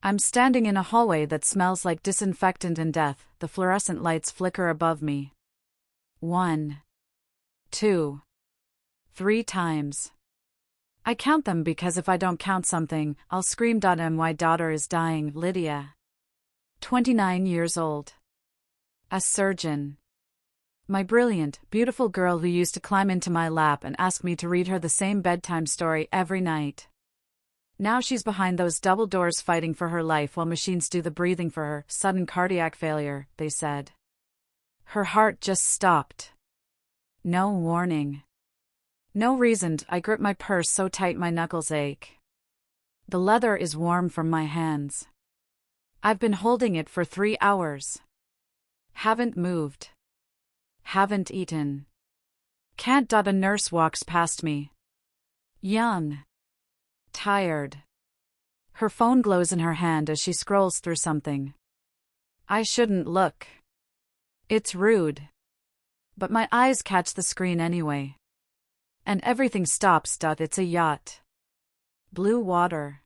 I'm standing in a hallway that smells like disinfectant and death. The fluorescent lights flicker above me. 1, 2, 3 times. I count them because if I don't count something, I'll scream. My daughter is dying. Lydia. 29 years old. A surgeon. My brilliant, beautiful girl who used to climb into my lap and ask me to read her the same bedtime story every night. Now she's behind those double doors fighting for her life while machines do the breathing for her. Sudden cardiac failure, they said. Her heart just stopped. No warning. No reason. I grip my purse so tight my knuckles ache. The leather is warm from my hands. I've been holding it for 3 hours. Haven't moved. Haven't eaten. Can't. A nurse walks past me. Young. Tired. Her phone glows in her hand as she scrolls through something. I shouldn't look. It's rude. But my eyes catch the screen anyway. And everything stops. It's a yacht. Blue water.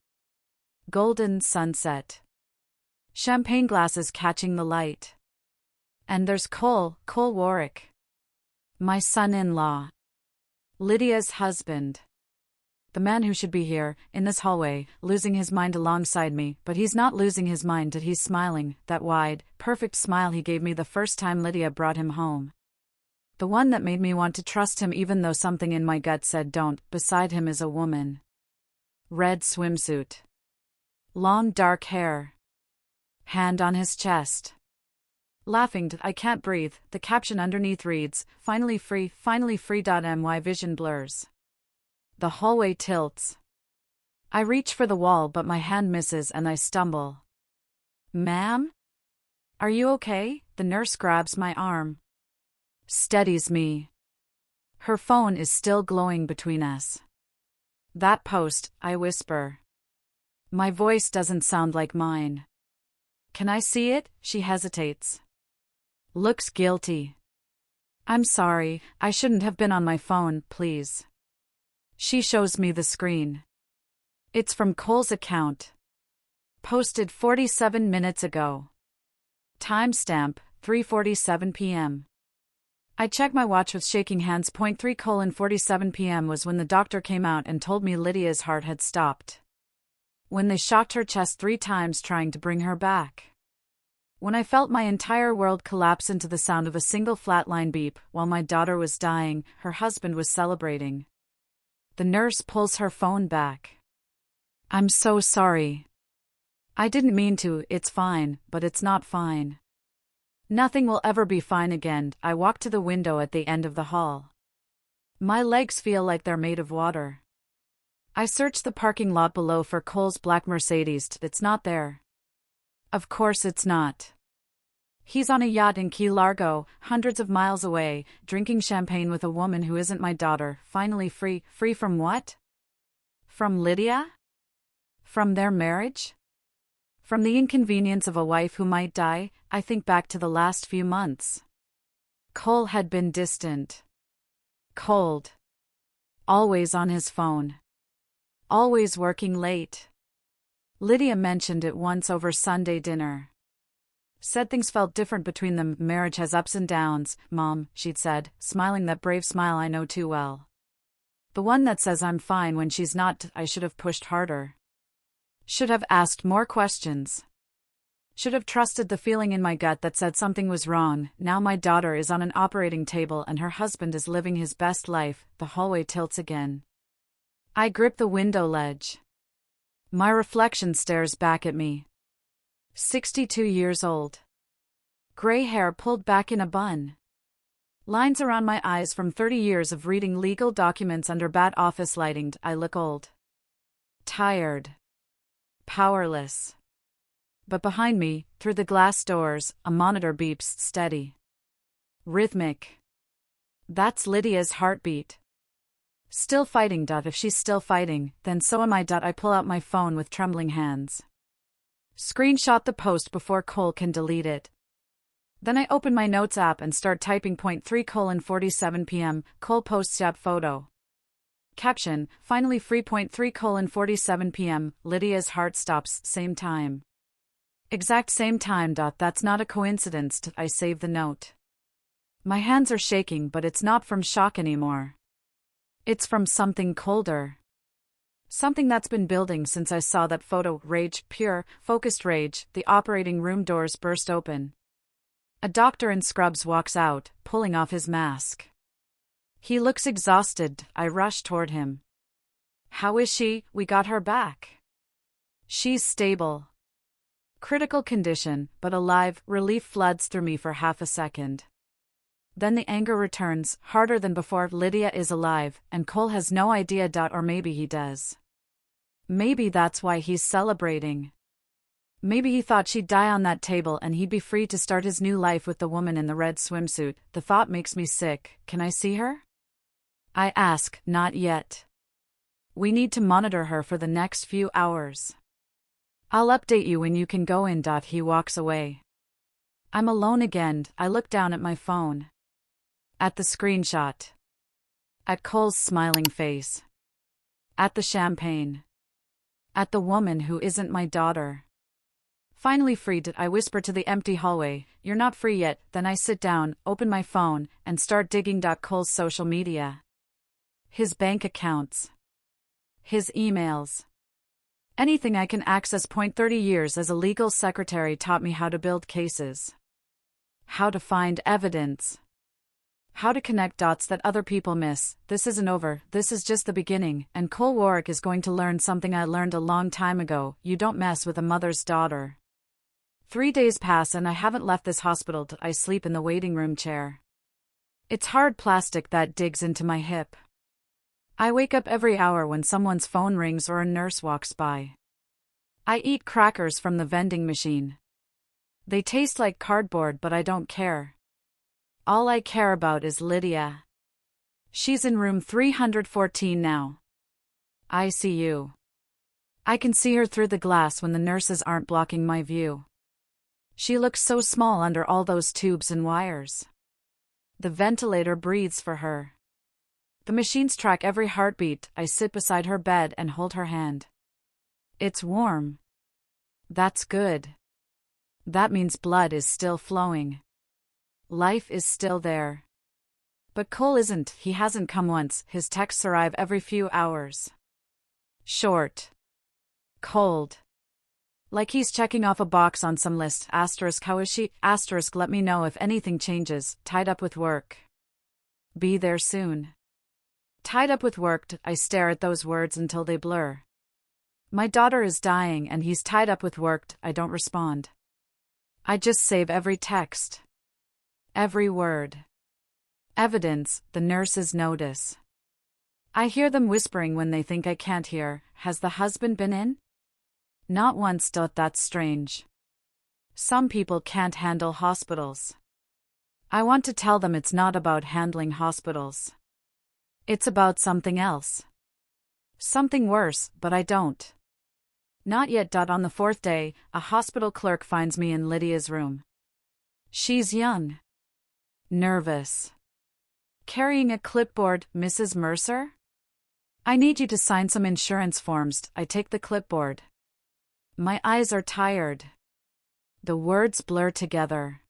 Golden sunset. Champagne glasses catching the light. And there's Cole Warwick. My son-in-law. Lydia's husband. The man who should be here, in this hallway, losing his mind alongside me, but he's not losing his mind. He's smiling, that wide, perfect smile he gave me the first time Lydia brought him home. The one that made me want to trust him even though something in my gut said don't. Beside him is a woman. Red swimsuit. Long dark hair. Hand on his chest. Laughing. I can't breathe. The caption underneath reads, finally free. My vision blurs. The hallway tilts. I reach for the wall but my hand misses and I stumble. Ma'am? Are you okay? The nurse grabs my arm. Steadies me. Her phone is still glowing between us. That post, I whisper. My voice doesn't sound like mine. Can I see it? She hesitates. Looks guilty. I'm sorry, I shouldn't have been on my phone, please. She shows me the screen. It's from Cole's account. Posted 47 minutes ago. Timestamp, 3:47 p.m. I check my watch with shaking hands. 3:47 p.m. was when the doctor came out and told me Lydia's heart had stopped. When they shocked her chest 3 times trying to bring her back. When I felt my entire world collapse into the sound of a single flatline beep, while my daughter was dying, her husband was celebrating. The nurse pulls her phone back. I'm so sorry. I didn't mean to. It's fine, but it's not fine. Nothing will ever be fine again. I walk to the window at the end of the hall. My legs feel like they're made of water. I search the parking lot below for Cole's black Mercedes. It's not there. Of course it's not. He's on a yacht in Key Largo, hundreds of miles away, drinking champagne with a woman who isn't my daughter, finally free. Free from what? From Lydia? From their marriage? From the inconvenience of a wife who might die. I think back to the last few months. Cole had been distant. Cold. Always on his phone. Always working late. Lydia mentioned it once over Sunday dinner. Said things felt different between them. Marriage has ups and downs, Mom, she'd said, smiling that brave smile I know too well. The one that says I'm fine when she's not. I should have pushed harder. Should have asked more questions. Should have trusted the feeling in my gut that said something was wrong. Now my daughter is on an operating table and her husband is living his best life. The hallway tilts again. I grip the window ledge. My reflection stares back at me. 62 years old. Gray hair pulled back in a bun. Lines around my eyes from 30 years of reading legal documents under bad office lighting. I look old. Tired. Powerless. But behind me, through the glass doors, a monitor beeps steady. Rhythmic. That's Lydia's heartbeat. Still fighting. If she's still fighting, then so am I. I pull out my phone with trembling hands. Screenshot the post before Cole can delete it. Then I open my notes app and start typing. 3:47 p.m. Cole posts app photo. Caption, finally free. 3:47 p.m. Lydia's heart stops, same time. Exact same time. That's not a coincidence. I save the note. My hands are shaking, but it's not from shock anymore. It's from something colder. Something that's been building since I saw that photo. Rage, pure, focused rage. The operating room doors burst open. A doctor in scrubs walks out, pulling off his mask. He looks exhausted. I rush toward him. How is she? We got her back. She's stable. Critical condition, but alive. Relief floods through me for half a second. Then the anger returns, harder than before. Lydia is alive, and Cole has no idea. Or maybe he does. Maybe that's why he's celebrating. Maybe he thought she'd die on that table and he'd be free to start his new life with the woman in the red swimsuit. The thought makes me sick. Can I see her? I ask. Not yet. We need to monitor her for the next few hours. I'll update you when you can go in. He walks away. I'm alone again. I look down at my phone. At the screenshot. At Cole's smiling face. At the champagne. At the woman who isn't my daughter. Finally freed, I whisper to the empty hallway, "You're not free yet." Then I sit down, open my phone, and start digging. Cole's social media. His bank accounts. His emails. Anything I can access. 30 years as a legal secretary taught me how to build cases. How to find evidence. How to connect dots that other people miss. This isn't over, this is just the beginning, and Cole Warwick is going to learn something I learned a long time ago: you don't mess with a mother's daughter. 3 days pass and I haven't left this hospital. I sleep in the waiting room chair. It's hard plastic that digs into my hip. I wake up every hour when someone's phone rings or a nurse walks by. I eat crackers from the vending machine. They taste like cardboard, but I don't care. All I care about is Lydia. She's in room 314 now. ICU. I can see her through the glass when the nurses aren't blocking my view. She looks so small under all those tubes and wires. The ventilator breathes for her. The machines track every heartbeat. I sit beside her bed and hold her hand. It's warm. That's good. That means blood is still flowing. Life is still there. But Cole isn't. He hasn't come once. His texts arrive every few hours. Short. Cold. Like he's checking off a box on some list. Asterisk, how is she? Asterisk, let me know if anything changes. Tied up with work. Be there soon. Tied up with work. I stare at those words until they blur. My daughter is dying and he's tied up with work. I don't respond. I just save every text. Every word. Evidence, the nurses notice. I hear them whispering when they think I can't hear. Has the husband been in? Not once. That's strange. Some people can't handle hospitals. I want to tell them it's not about handling hospitals. It's about something else. Something worse, but I don't. Not yet. On the 4th day, a hospital clerk finds me in Lydia's room. She's young. Nervous. Carrying a clipboard. "Mrs. Mercer? I need you to sign some insurance forms." I take the clipboard. My eyes are tired. The words blur together.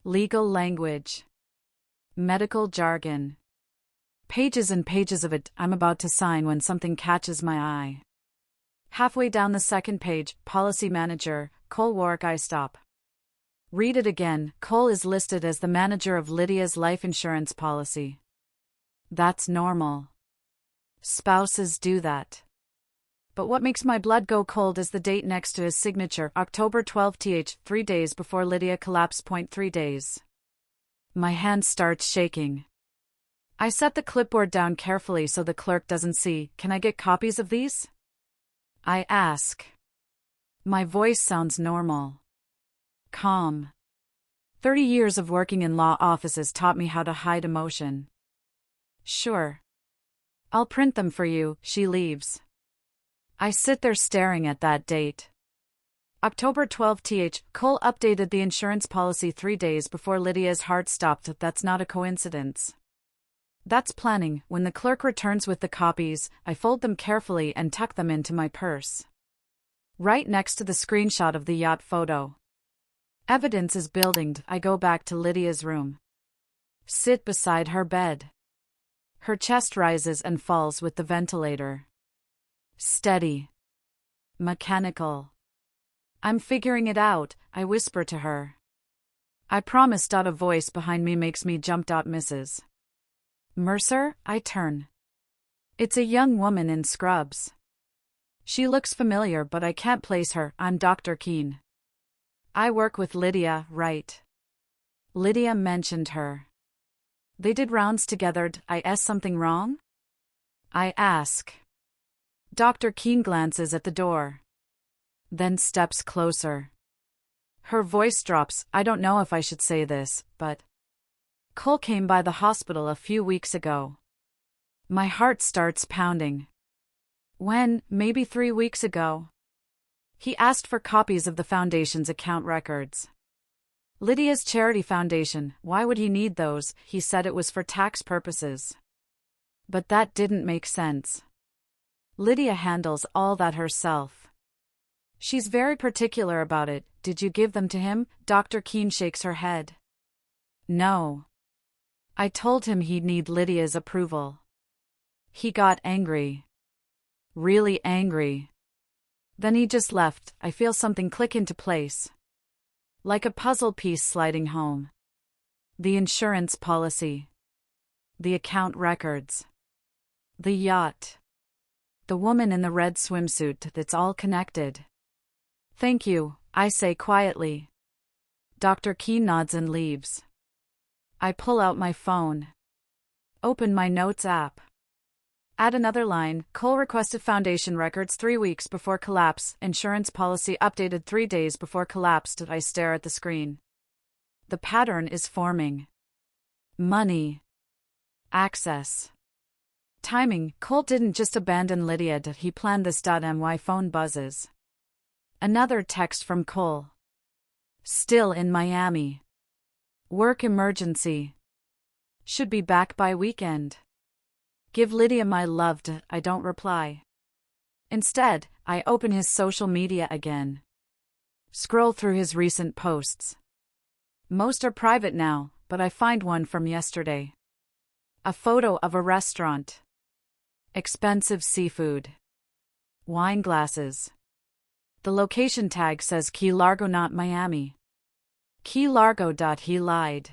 Legal language. Medical jargon. Pages and pages of it. I'm about to sign when something catches my eye. Halfway down the 2nd page, policy manager, Cole Warwick. I stop. Read it again. Cole is listed as the manager of Lydia's life insurance policy. That's normal. Spouses do that. But what makes my blood go cold is the date next to his signature, October 12th, 3 days before Lydia collapsed. 3 days. My hand starts shaking. I set the clipboard down carefully so the clerk doesn't see. "Can I get copies of these?" I ask. My voice sounds normal. Calm. 30 years of working in law offices taught me how to hide emotion. Sure. I'll print them for you. She leaves. I sit there staring at that date. October 12th. Cole updated the insurance policy 3 days before Lydia's heart stopped. That's not a coincidence. That's planning. When the clerk returns with the copies, I fold them carefully and tuck them into my purse. Right next to the screenshot of the yacht photo. Evidence is building. I go back to Lydia's room. Sit beside her bed. Her chest rises and falls with the ventilator. Steady. Mechanical. I'm figuring it out, I whisper to her. I promise. A voice behind me makes me jump. Mrs. Mercer, I turn. It's a young woman in scrubs. She looks familiar, but I can't place her. I'm Dr. Keene. I work with Lydia, right? Lydia mentioned her. They did rounds together. Is something wrong? I ask. Dr. Keene glances at the door. Then steps closer. Her voice drops. I don't know if I should say this, but Cole came by the hospital a few weeks ago. My heart starts pounding. When? Maybe 3 weeks ago. He asked for copies of the foundation's account records. Lydia's charity foundation, why would he need those? He said it was for tax purposes. But that didn't make sense. Lydia handles all that herself. She's very particular about it. Did you give them to him? Dr. Keene shakes her head. No. I told him he'd need Lydia's approval. He got angry. Really angry. Then he just left. I feel something click into place. Like a puzzle piece sliding home. The insurance policy. The account records. The yacht. The woman in the red swimsuit. That's all connected. Thank you, I say quietly. Dr. Keene nods and leaves. I pull out my phone. Open my notes app. Add another line. Cole requested foundation records 3 weeks before collapse. Insurance policy updated 3 days before collapse. I stare at the screen. The pattern is forming. Money. Access. Timing. Cole didn't just abandon Lydia. He planned this. My phone buzzes. Another text from Cole. Still in Miami. Work emergency. Should be back by weekend. Give Lydia my love. I don't reply. Instead, I open his social media again. Scroll through his recent posts. Most are private now, but I find one from yesterday. A photo of a restaurant. Expensive seafood. Wine glasses. The location tag says Key Largo, not Miami. Key Largo. He lied.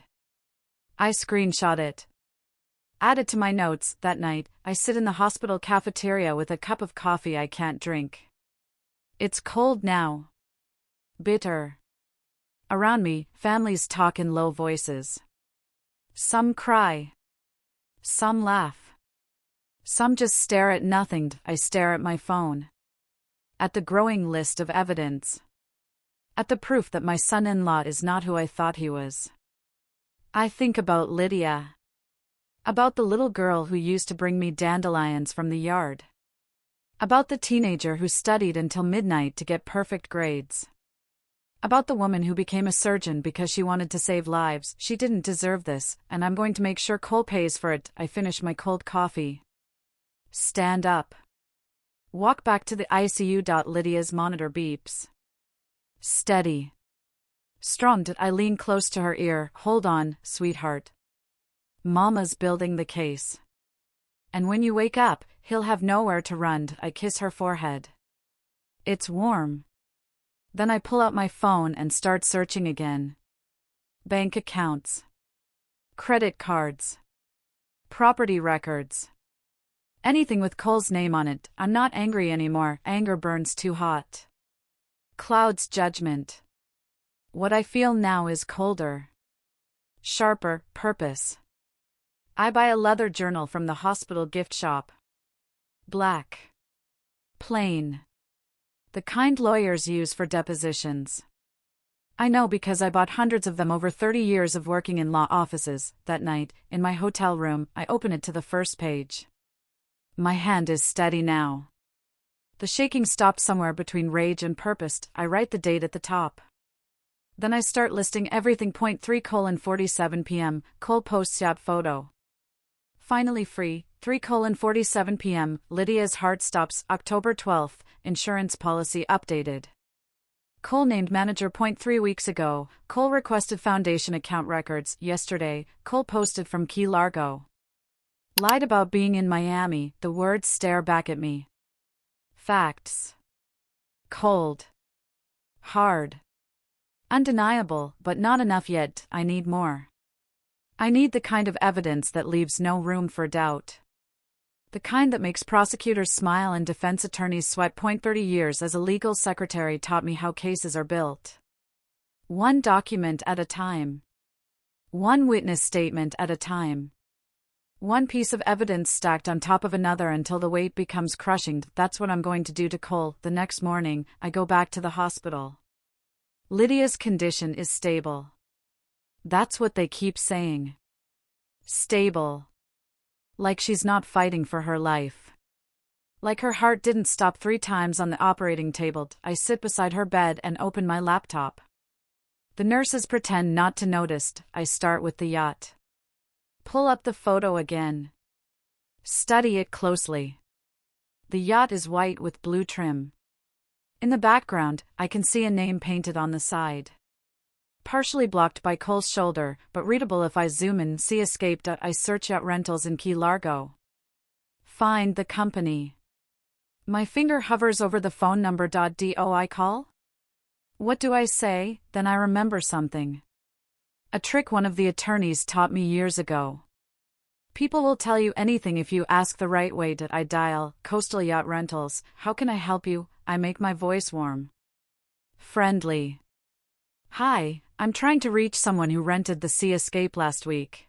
I screenshot it. Add it to my notes. That night, I sit in the hospital cafeteria with a cup of coffee I can't drink. It's cold now. Bitter. Around me, families talk in low voices. Some cry. Some laugh. Some just stare at nothing. I stare at my phone. At the growing list of evidence. At the proof that my son-in-law is not who I thought he was. I think about Lydia. About the little girl who used to bring me dandelions from the yard. About the teenager who studied until midnight to get perfect grades. About the woman who became a surgeon because she wanted to save lives. She didn't deserve this, and I'm going to make sure Cole pays for it. I finish my cold coffee. Stand up. Walk back to the ICU. Lydia's monitor beeps. Steady. Strong. I lean close to her ear. Hold on, sweetheart. Mama's building the case. And when you wake up, he'll have nowhere to run. I kiss her forehead. It's warm. Then I pull out my phone and start searching again. Bank accounts. Credit cards. Property records. Anything with Cole's name on it. I'm not angry anymore. Anger burns too hot. Clouds judgment. What I feel now is colder. Sharper purpose. I buy a leather journal from the hospital gift shop. Black. Plain. The kind lawyers use for depositions. I know because I bought hundreds of them over 30 years of working in law offices. That night, in my hotel room, I open it to the first page. My hand is steady now. The shaking stops somewhere between rage and purpose. I write the date at the top. Then I start listing everything. 3:47 p.m. Cole posts yacht photo. Finally free, 3:47 p.m., Lydia's heart stops, October 12th, insurance policy updated. Cole named manager. 3 weeks ago, Cole requested foundation account records. Yesterday, Cole posted from Key Largo. Lied about being in Miami, the words stare back at me. Facts. Cold. Hard. Undeniable, but not enough yet, I need more. I need the kind of evidence that leaves no room for doubt. The kind that makes prosecutors smile and defense attorneys sweat. 30 years as a legal secretary taught me how cases are built. One document at a time. One witness statement at a time. One piece of evidence stacked on top of another until the weight becomes crushing. That's what I'm going to do to Cole. The next morning, I go back to the hospital. Lydia's condition is stable. That's what they keep saying. Stable. Like she's not fighting for her life. Like her heart didn't stop 3 times on the operating table. I sit beside her bed and open my laptop. The nurses pretend not to notice. I start with the yacht. Pull up the photo again. Study it closely. The yacht is white with blue trim. In the background, I can see a name painted on the side. Partially blocked by Cole's shoulder, but readable if I zoom in. See escape. I search Yacht Rentals in Key Largo. Find the company. My finger hovers over the phone number. Do I call? What do I say? Then I remember something. A trick one of the attorneys taught me years ago. People will tell you anything if you ask the right way. I dial, Coastal Yacht Rentals, how can I help you? I make my voice warm. Friendly. Hi, I'm trying to reach someone who rented the Sea Escape last week.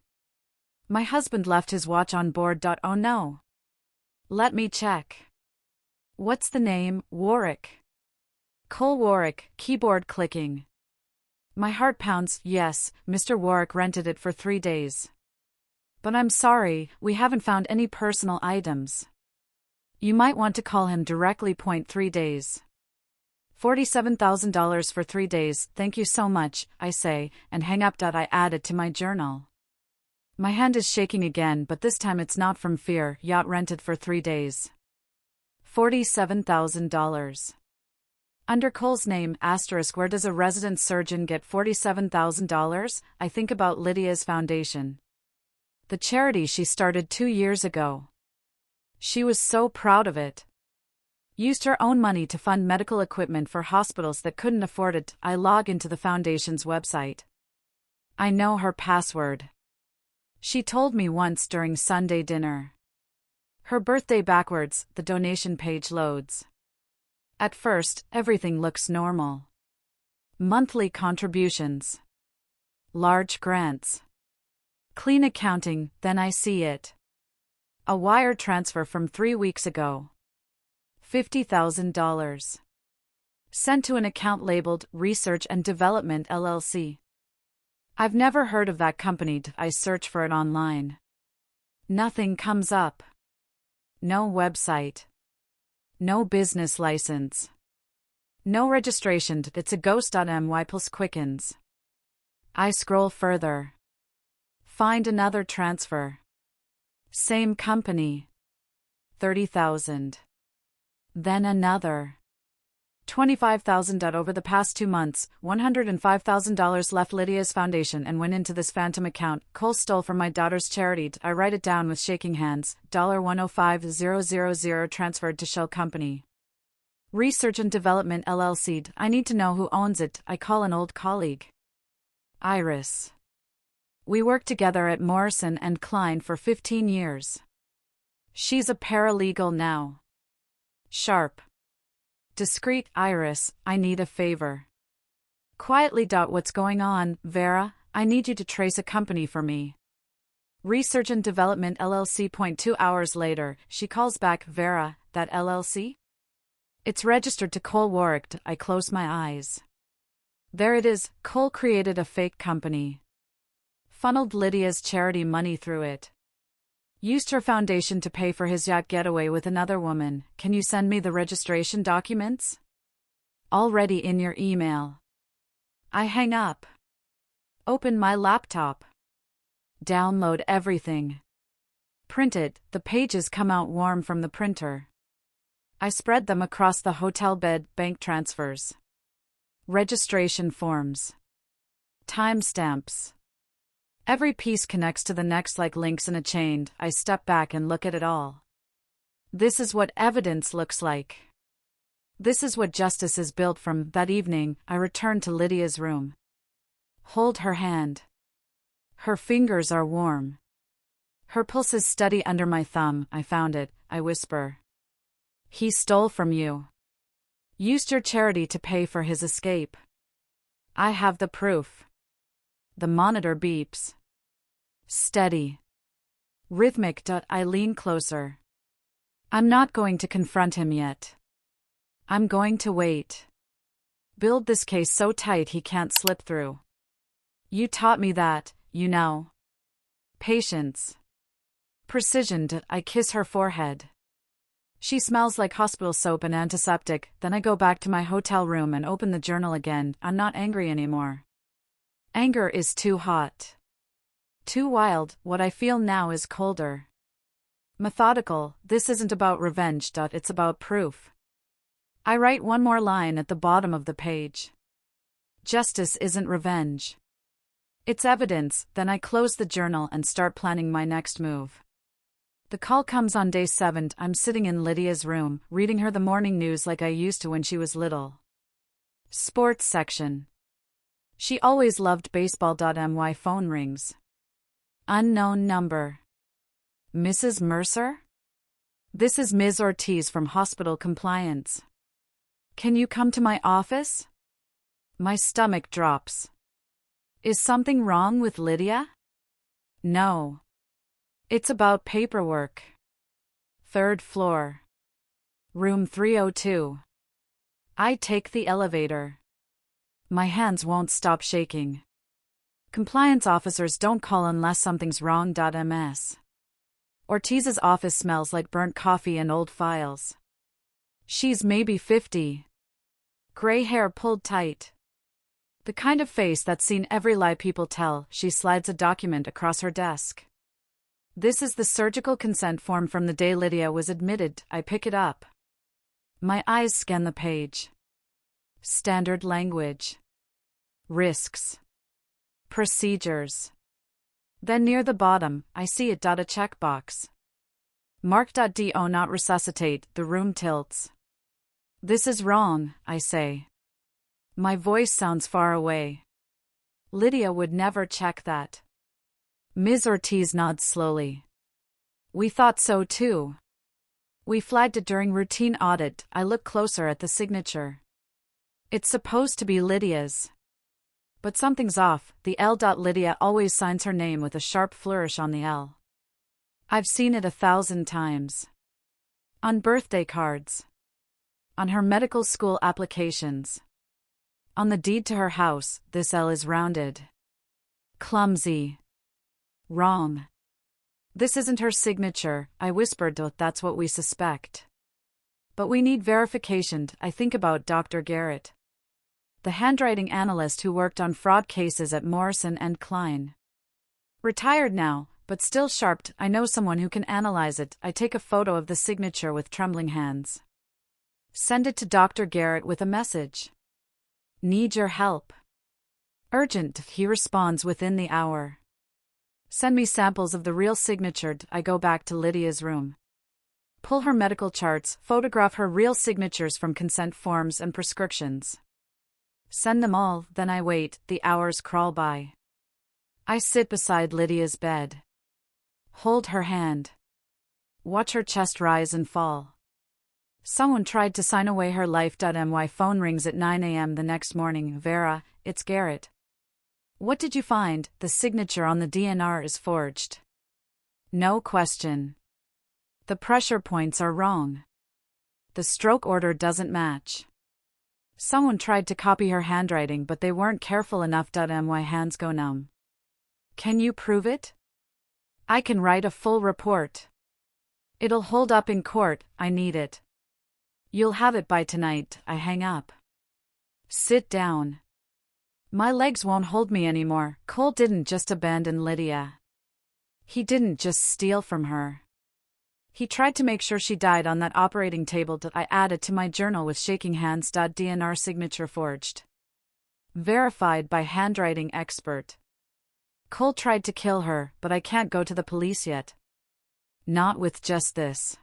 My husband left his watch on board. Oh no. Let me check. What's the name? Warwick. Cole Warwick, keyboard clicking. My heart pounds. Yes, Mr. Warwick rented it for 3 days. But I'm sorry, we haven't found any personal items. You might want to call him directly. 3 days. $47,000 for 3 days, thank you so much, I say, and hang up. I add it to my journal. My hand is shaking again, but this time it's not from fear. Yacht rented for 3 days. $47,000. Under Cole's name, *, where does a resident surgeon get $47,000? I think about Lydia's foundation. The charity she started 2 years ago. She was so proud of it. Used her own money to fund medical equipment for hospitals that couldn't afford it. I log into the foundation's website. I know her password. She told me once during Sunday dinner. Her birthday backwards, the donation page loads. At first, everything looks normal. Monthly contributions. Large grants. Clean accounting, then I see it. A wire transfer from 3 weeks ago. $50,000. Sent to an account labeled Research and Development LLC. I've never heard of that company. I search for it online. Nothing comes up. No website. No business license. No registration. It's a ghost. My pulse quickens. I scroll further. Find another transfer. Same company. $30,000. Then another. $25,000. Over the past 2 months, $105,000 left Lydia's foundation and went into this phantom account Cole stole from my daughter's charity. I write it down with shaking hands. $105,000 transferred to shell company. Research and Development LLC. I need to know who owns it. I call an old colleague. Iris. We worked together at Morrison & Klein for 15 years. She's a paralegal now. Sharp. Discreet. Iris, I need a favor. Quietly. What's going on, Vera? I need you to trace a company for me. Research and Development LLC. 2 hours later, she calls back. Vera, that LLC? It's registered to Cole Warwick. I close my eyes. There it is. Cole created a fake company. Funneled Lydia's charity money through it. Used her foundation to pay for his yacht getaway with another woman. Can you send me the registration documents? Already in your email. I hang up. Open my laptop. Download everything. Print it, the pages come out warm from the printer. I spread them across the hotel bed, bank transfers. Registration forms. Timestamps. Every piece connects to the next like links in a chain. I step back and look at it all. This is what evidence looks like. This is what justice is built from. That evening, I returned to Lydia's room. Hold her hand. Her fingers are warm. Her pulse is steady under my thumb. I found it, I whisper. He stole from you. Used your charity to pay for his escape. I have the proof. The monitor beeps. Steady. Rhythmic. I lean closer. I'm not going to confront him yet. I'm going to wait. Build this case so tight he can't slip through. You taught me that, you know. Patience. Precision. I kiss her forehead. She smells like hospital soap and antiseptic. Then I go back to my hotel room and open the journal again. I'm not angry anymore. Anger is too hot. Too wild. What I feel now is colder. Methodical. This isn't about revenge. It's about proof. I write one more line at the bottom of the page. Justice isn't revenge. It's evidence. Then I close the journal and start planning my next move. The call comes on day 7. I'm sitting in Lydia's room, reading her the morning news like I used to when she was little. Sports section. She always loved baseball. My phone rings. Unknown number. Mrs. Mercer? This is Ms. Ortiz from hospital compliance. Can you come to my office? My stomach drops. Is something wrong with Lydia? No. It's about paperwork. 3rd floor. Room 302. I take the elevator. My hands won't stop shaking. Compliance officers don't call unless something's wrong. Ms. Ortiz's office smells like burnt coffee and old files. She's maybe 50. Gray hair pulled tight. The kind of face that's seen every lie people tell. She slides a document across her desk. This is the surgical consent form from the day Lydia was admitted. I pick it up. My eyes scan the page. Standard language. Risks. Procedures. Then near the bottom, I see it. A checkbox. Marked. Do not resuscitate. The room tilts. This is wrong, I say. My voice sounds far away. Lydia would never check that. Ms. Ortiz nods slowly. We thought so too. We flagged it during routine audit. I look closer at the signature. It's supposed to be Lydia's. But something's off. The L. Lydia always signs her name with a sharp flourish on the L. I've seen it 1,000 times. On birthday cards. On her medical school applications. On the deed to her house, this L is rounded. Clumsy. Wrong. This isn't her signature, I whispered. That's what we suspect. But we need verification. I think about Dr. Garrett, the handwriting analyst who worked on fraud cases at Morrison & Klein. Retired now, but still sharp. I know someone who can analyze it. I take a photo of the signature with trembling hands. Send it to Dr. Garrett with a message. Need your help. Urgent, he responds within the hour. Send me samples of the real signature. I go back to Lydia's room. Pull her medical charts, photograph her real signatures from consent forms and prescriptions. Send them all, then I wait. The hours crawl by. I sit beside Lydia's bed. Hold her hand. Watch her chest rise and fall. Someone tried to sign away her life. My phone rings at 9 a.m. the next morning. Vera, it's Garrett. What did you find? The signature on the DNR is forged. No question. The pressure points are wrong. The stroke order doesn't match. Someone tried to copy her handwriting, but they weren't careful enough. My hands go numb. Can you prove it? I can write a full report. It'll hold up in court. I need it. You'll have it by tonight. I hang up. Sit down. My legs won't hold me anymore. Cole didn't just abandon Lydia. He didn't just steal from her. He tried to make sure she died on that operating table that I added to my journal with shaking hands. DNR signature forged. Verified by handwriting expert. Cole tried to kill her, but I can't go to the police yet. Not with just this.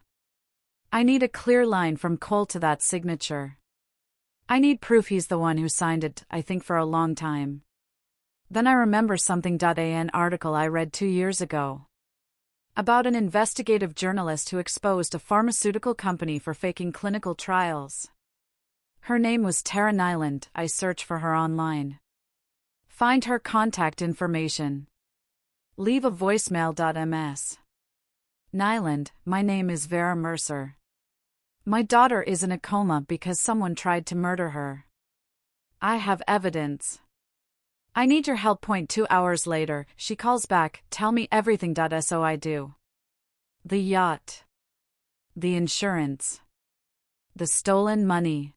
I need a clear line from Cole to that signature. I need proof he's the one who signed it, I think for a long time. Then I remember something. An article I read 2 years ago. About an investigative journalist who exposed a pharmaceutical company for faking clinical trials. Her name was Tara Nyland. I search for her online. Find her contact information. Leave a voicemail. Ms. Nyland, my name is Vera Mercer. My daughter is in a coma because someone tried to murder her. I have evidence. I need your help. 2 hours later, she calls back, tell me everything. So I do. The yacht. The insurance. The stolen money.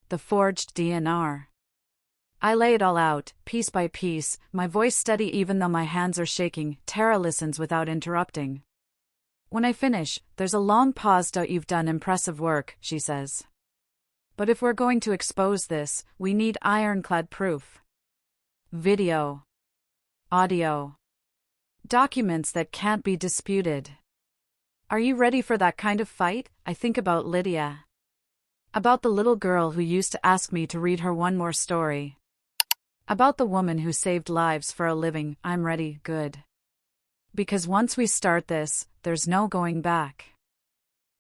The forged DNR. I lay it all out, piece by piece, my voice steady even though my hands are shaking. Tara listens without interrupting. When I finish, there's a long pause. You've done impressive work, she says. But if we're going to expose this, we need ironclad proof. Video. Audio. Documents that can't be disputed. Are you ready for that kind of fight? I think about Lydia. About the little girl who used to ask me to read her one more story. About the woman who saved lives for a living. I'm ready. Good. Because once we start this, there's no going back.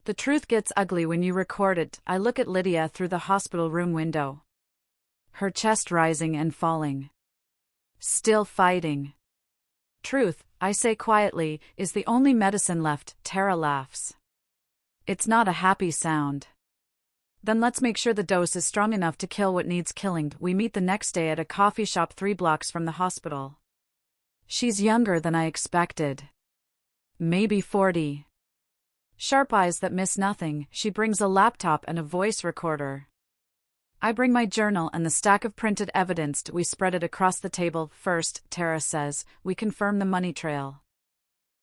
The truth gets ugly when you record it. I look at Lydia through the hospital room window. Her chest rising and falling. Still fighting. Truth, I say quietly, is the only medicine left. Tara laughs. It's not a happy sound. Then let's make sure the dose is strong enough to kill what needs killing. We meet the next day at a coffee shop 3 blocks from the hospital. She's younger than I expected. Maybe 40. Sharp eyes that miss nothing. She brings a laptop and a voice recorder. I bring my journal and the stack of printed evidence. We spread it across the table. First, Tara says, we confirm the money trail.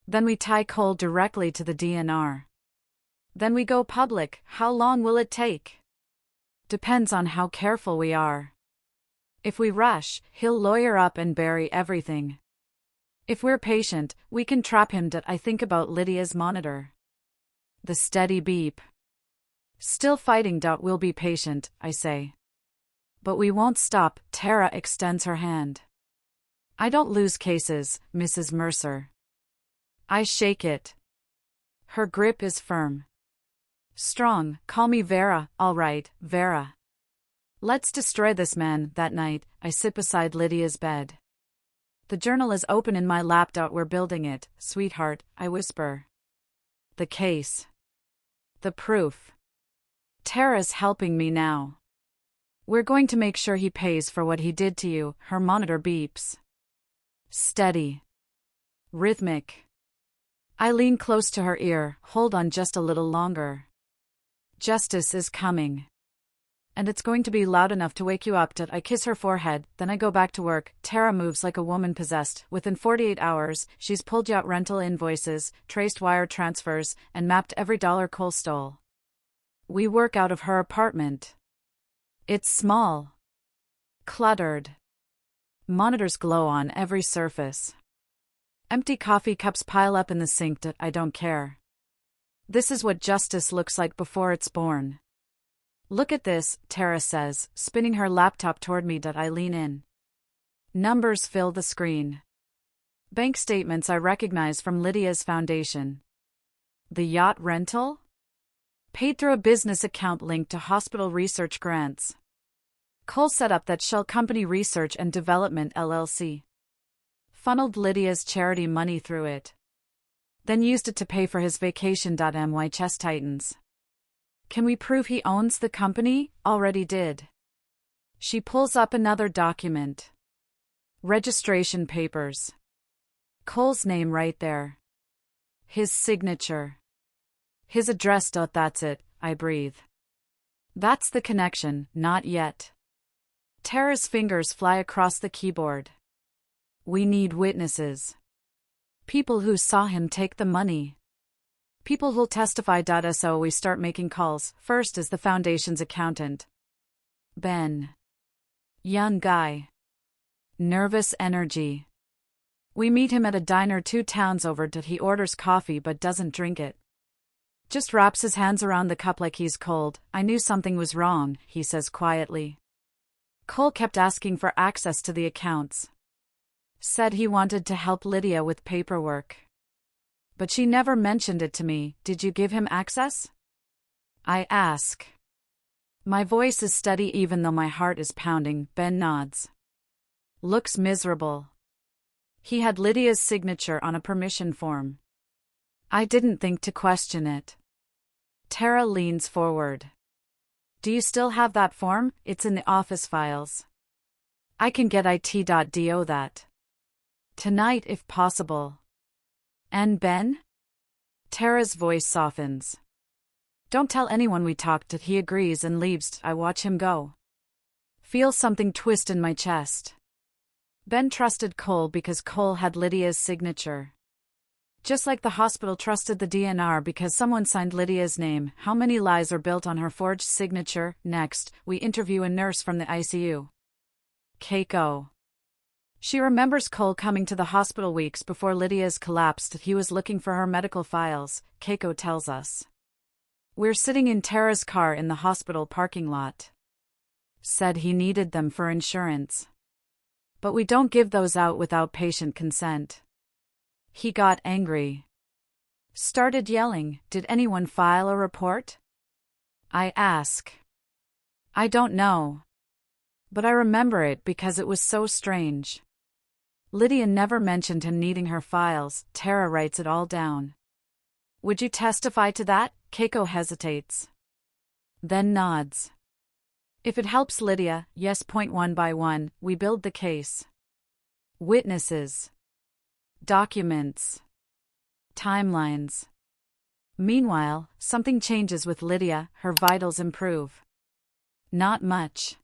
Then we tie Cole directly to the DNR. Then we go public. How long will it take? Depends on how careful we are. If we rush, he'll lawyer up and bury everything. If we're patient, we can trap him. I think about Lydia's monitor. The steady beep. Still fighting. We'll be patient, I say. But we won't stop. Tara extends her hand. I don't lose cases, Mrs. Mercer. I shake it. Her grip is firm. Strong. Call me Vera. All right, Vera. Let's destroy this man. That night, I sit beside Lydia's bed. The journal is open in my lap. We're building it, sweetheart, I whisper. The case. The proof. Tara's helping me now. We're going to make sure he pays for what he did to you. Her monitor beeps. Steady. Rhythmic. I lean close to her ear. Hold on just a little longer. Justice is coming. And it's going to be loud enough to wake you up. I kiss her forehead, then I go back to work. Tara moves like a woman possessed. Within 48 hours, she's pulled yacht rental invoices, traced wire transfers, and mapped every dollar Cole stole. We work out of her apartment. It's small. Cluttered. Monitors glow on every surface. Empty coffee cups pile up in the sink. I don't care. This is what justice looks like before it's born. Look at this, Tara says, spinning her laptop toward me. I lean in. Numbers fill the screen. Bank statements I recognize from Lydia's foundation. The yacht rental? Paid through a business account linked to hospital research grants. Cole set up that shell company Research and Development LLC. Funneled Lydia's charity money through it. Then used it to pay for his vacation. My chest tightens. Can we prove he owns the company? Already did. She pulls up another document. Registration papers. Cole's name right there. His signature. His address. That's it, I breathe. That's the connection, not yet. Tara's fingers fly across the keyboard. We need witnesses. People who saw him take the money. People will testify. So we start making calls. First is the foundation's accountant. Ben. Young guy. Nervous energy. We meet him at a diner 2 towns over. He orders coffee but doesn't drink it. Just wraps his hands around the cup like he's cold. I knew something was wrong, he says quietly. Cole kept asking for access to the accounts. Said he wanted to help Lydia with paperwork. But she never mentioned it to me. Did you give him access? I ask. My voice is steady even though my heart is pounding. Ben nods. Looks miserable. He had Lydia's signature on a permission form. I didn't think to question it. Tara leans forward. Do you still have that form? It's in the office files. I can get it.do that. Tonight if possible. And Ben? Tara's voice softens. Don't tell anyone we talked. He agrees and leaves. I watch him go. Feel something twist in my chest. Ben trusted Cole because Cole had Lydia's signature. Just like the hospital trusted the DNR because someone signed Lydia's name. How many lies are built on her forged signature? Next, we interview a nurse from the ICU. Keiko. She remembers Cole coming to the hospital weeks before Lydia's collapsed. He was looking for her medical files, Keiko tells us. We're sitting in Tara's car in the hospital parking lot. Said he needed them for insurance. But we don't give those out without patient consent. He got angry. Started yelling. Did anyone file a report? I ask. I don't know. But I remember it because it was so strange. Lydia never mentioned him needing her files. Tara writes it all down. Would you testify to that? Keiko hesitates. Then nods. If it helps Lydia, yes. One by one, we build the case. Witnesses. Documents. Timelines. Meanwhile, something changes with Lydia. Her vitals improve. Not much.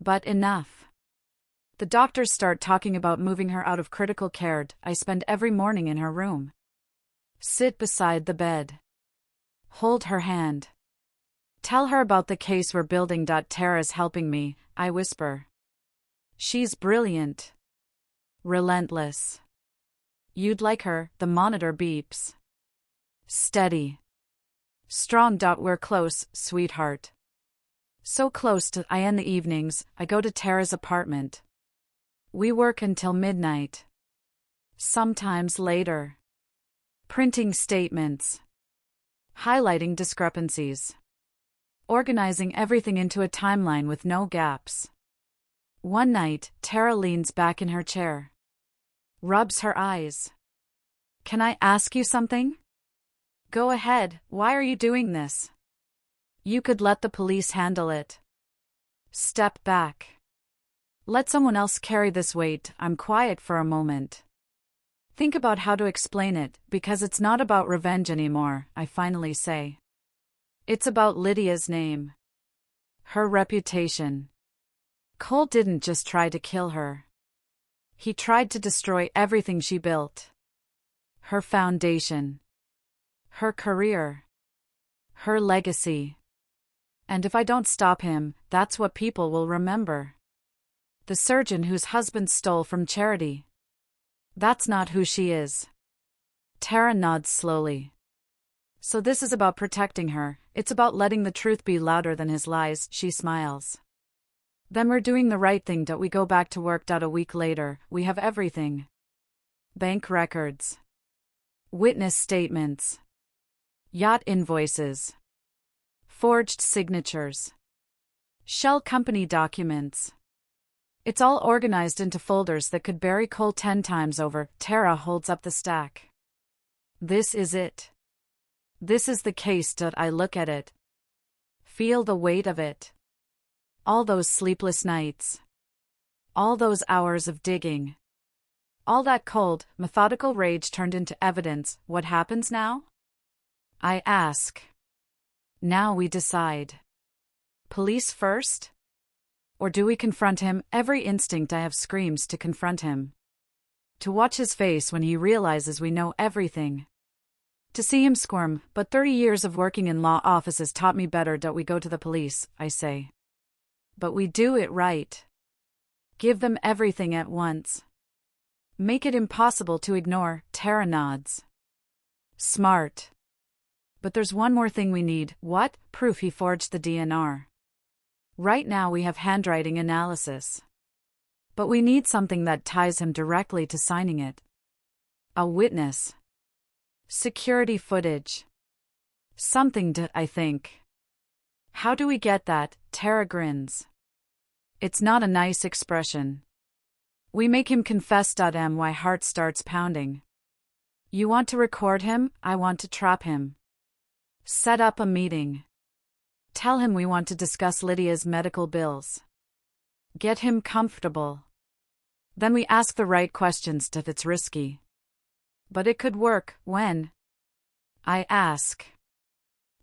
But enough. The doctors start talking about moving her out of critical care. I spend every morning in her room. Sit beside the bed. Hold her hand. Tell her about the case we're building. Tara's helping me, I whisper. She's brilliant. Relentless. You'd like her. The monitor beeps. Steady. Strong. We're close, sweetheart. So close to I end the evenings. I go to Tara's apartment. We work until midnight. Sometimes later. Printing statements. Highlighting discrepancies. Organizing everything into a timeline with no gaps. One night, Tara leans back in her chair. Rubs her eyes. Can I ask you something? Go ahead, why are you doing this? You could let the police handle it. Step back. Let someone else carry this weight. I'm quiet for a moment. Think about how to explain it, because it's not about revenge anymore, I finally say. It's about Lydia's name. Her reputation. Cole didn't just try to kill her. He tried to destroy everything she built. Her foundation. Her career. Her legacy. And if I don't stop him, that's what people will remember. The surgeon whose husband stole from charity. That's not who she is. Tara nods slowly. So this is about protecting her. It's about letting the truth be louder than his lies. She smiles. Then we're doing the right thing. We go back to work. A week later, we have everything. Bank records. Witness statements. Yacht invoices. Forged signatures. Shell company documents. It's all organized into folders that could bury Cole 10 times over. Tara holds up the stack. This is it. This is the case. I look at it. Feel the weight of it. All those sleepless nights. All those hours of digging. All that cold, methodical rage turned into evidence. What happens now? I ask. Now we decide. Police first? Or do we confront him? Every instinct I have screams to confront him. To watch his face when he realizes we know everything. To see him squirm, but 30 years of working in law offices taught me better. Don't we go to the police, I say. But we do it right. Give them everything at once. Make it impossible to ignore. Tara nods. Smart. But there's one more thing we need. What? Proof he forged the DNR. Right now we have handwriting analysis. But we need something that ties him directly to signing it. A witness. Security footage. Something to, I think. How do we get that? Tara grins. It's not a nice expression. We make him confess. My heart starts pounding. You want to record him? I want to trap him. Set up a meeting. Tell him we want to discuss Lydia's medical bills. Get him comfortable. Then we ask the right questions. It's risky. But it could work. When? I ask.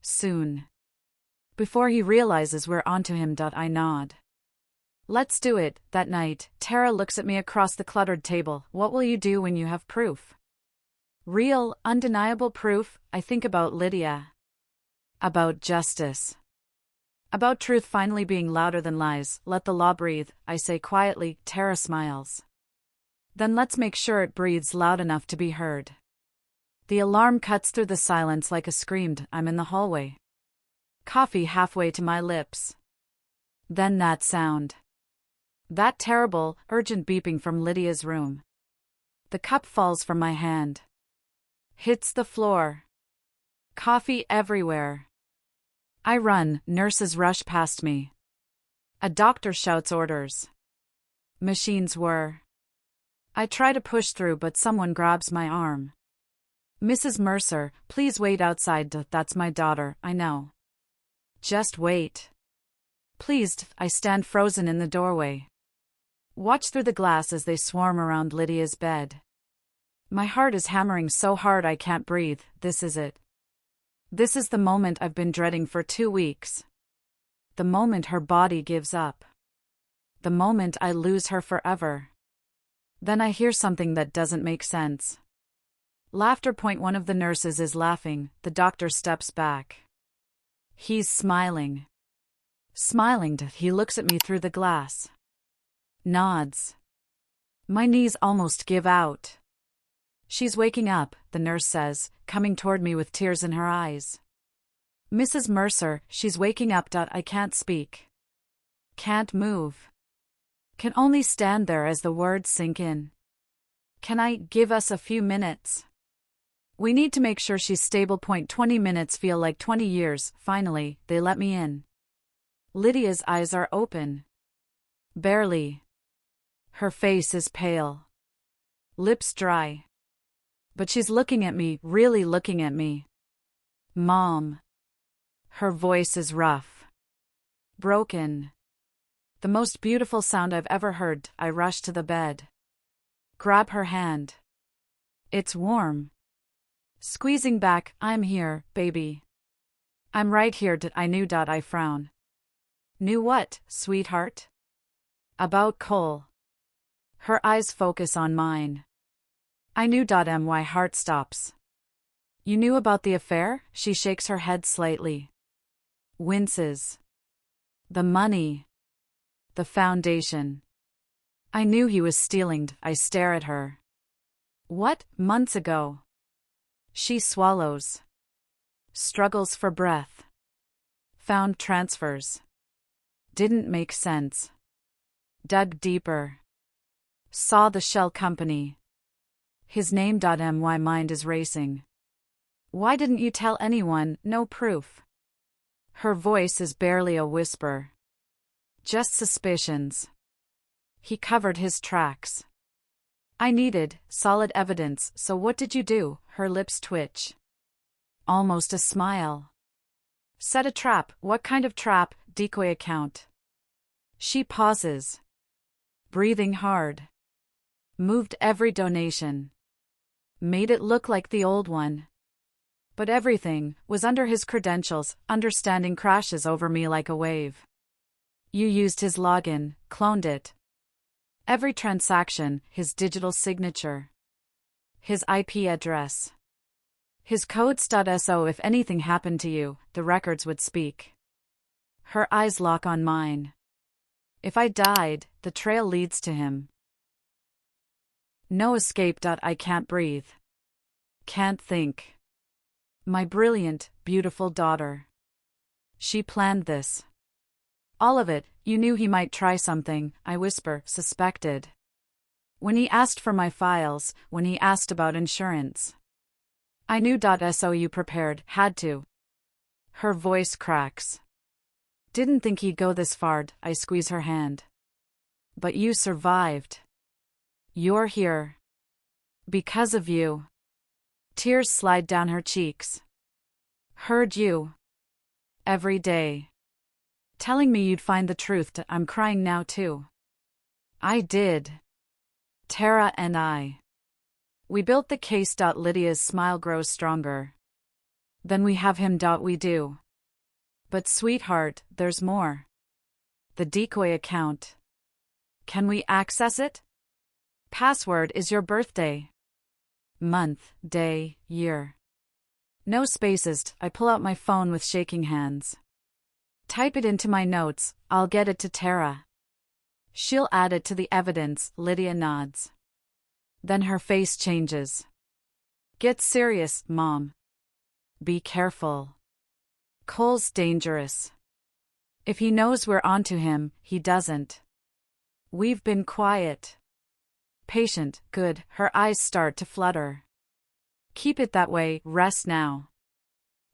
Soon. Before he realizes we're onto him. I nod. Let's do it. That night, Tara looks at me across the cluttered table. What will you do when you have proof? Real, undeniable proof. I think about Lydia. About justice. About truth finally being louder than lies. Let the law breathe, I say quietly. Tara smiles. Then let's make sure it breathes loud enough to be heard. The alarm cuts through the silence like a scream. I'm in the hallway. Coffee halfway to my lips. Then that sound. That terrible, urgent beeping from Lydia's room. The cup falls from my hand. Hits the floor. Coffee everywhere. I run, nurses rush past me. A doctor shouts orders. Machines whir. I try to push through, but someone grabs my arm. Mrs. Mercer, please wait outside. That's my daughter, I know. Just wait. Pleased, I stand frozen in the doorway. Watch through the glass as they swarm around Lydia's bed. My heart is hammering so hard I can't breathe. This is it. This is the moment I've been dreading for 2 weeks. The moment her body gives up. The moment I lose her forever. Then I hear something that doesn't make sense. Laughter. One of the nurses is laughing. The doctor steps back. He's smiling. Smiling. He looks at me through the glass. Nods. My knees almost give out. She's waking up, the nurse says, coming toward me with tears in her eyes. Mrs. Mercer, she's waking up. I can't speak. Can't move. Can only stand there as the words sink in. Can I give us a few minutes? We need to make sure she's stable. 20 minutes feel like 20 years. Finally, they let me in. Lydia's eyes are open. Barely. Her face is pale. Lips dry. But she's looking at me, really looking at me. Mom. Her voice is rough. Broken. The most beautiful sound I've ever heard. I rush to the bed. Grab her hand. It's warm. Squeezing back, I'm here, baby. I'm right here. I knew. I frown. Knew what, sweetheart? About Cole. Her eyes focus on mine. I knew. My heart stops. You knew about the affair? She shakes her head slightly. Winces. The money. The foundation. I knew he was stealing. I stare at her. What? Months ago. She swallows. Struggles for breath. Found transfers. Didn't make sense. Dug deeper. Saw the shell company. His name. My mind is racing. Why didn't you tell anyone? No proof. Her voice is barely a whisper. Just suspicions. He covered his tracks. I needed solid evidence, so what did you do? Her lips twitch. Almost a smile. Set a trap. What kind of trap? Decoy account. She pauses. Breathing hard. Moved every donation. Made it look like the old one. But everything was under his credentials. Understanding crashes over me like a wave. You used his login, cloned it. Every transaction, his digital signature. His IP address. His codes.so if anything happened to you, the records would speak. Her eyes lock on mine. If I died, the trail leads to him. No escape. I can't breathe. Can't think. My brilliant, beautiful daughter. She planned this. All of it. You knew he might try something, I whisper, suspected. When he asked for my files, when he asked about insurance. I knew. So you prepared, had to. Her voice cracks. Didn't think he'd go this far. I squeeze her hand. But you survived. You're here. Because of you. Tears slide down her cheeks. Heard you. Every day. Telling me you'd find the truth. I'm crying now too. I did. Tara and I. We built the case. Lydia's smile grows stronger. Then we have him. We do. But sweetheart, there's more. The decoy account. Can we access it? Password is your birthday. Month, day, year. No spaces. I pull out my phone with shaking hands. Type it into my notes. I'll get it to Tara. She'll add it to the evidence. Lydia nods. Then her face changes. Get serious, Mom. Be careful. Cole's dangerous. If he knows we're onto him, he doesn't. We've been quiet. Patient, good. Her eyes start to flutter. Keep it that way. Rest now.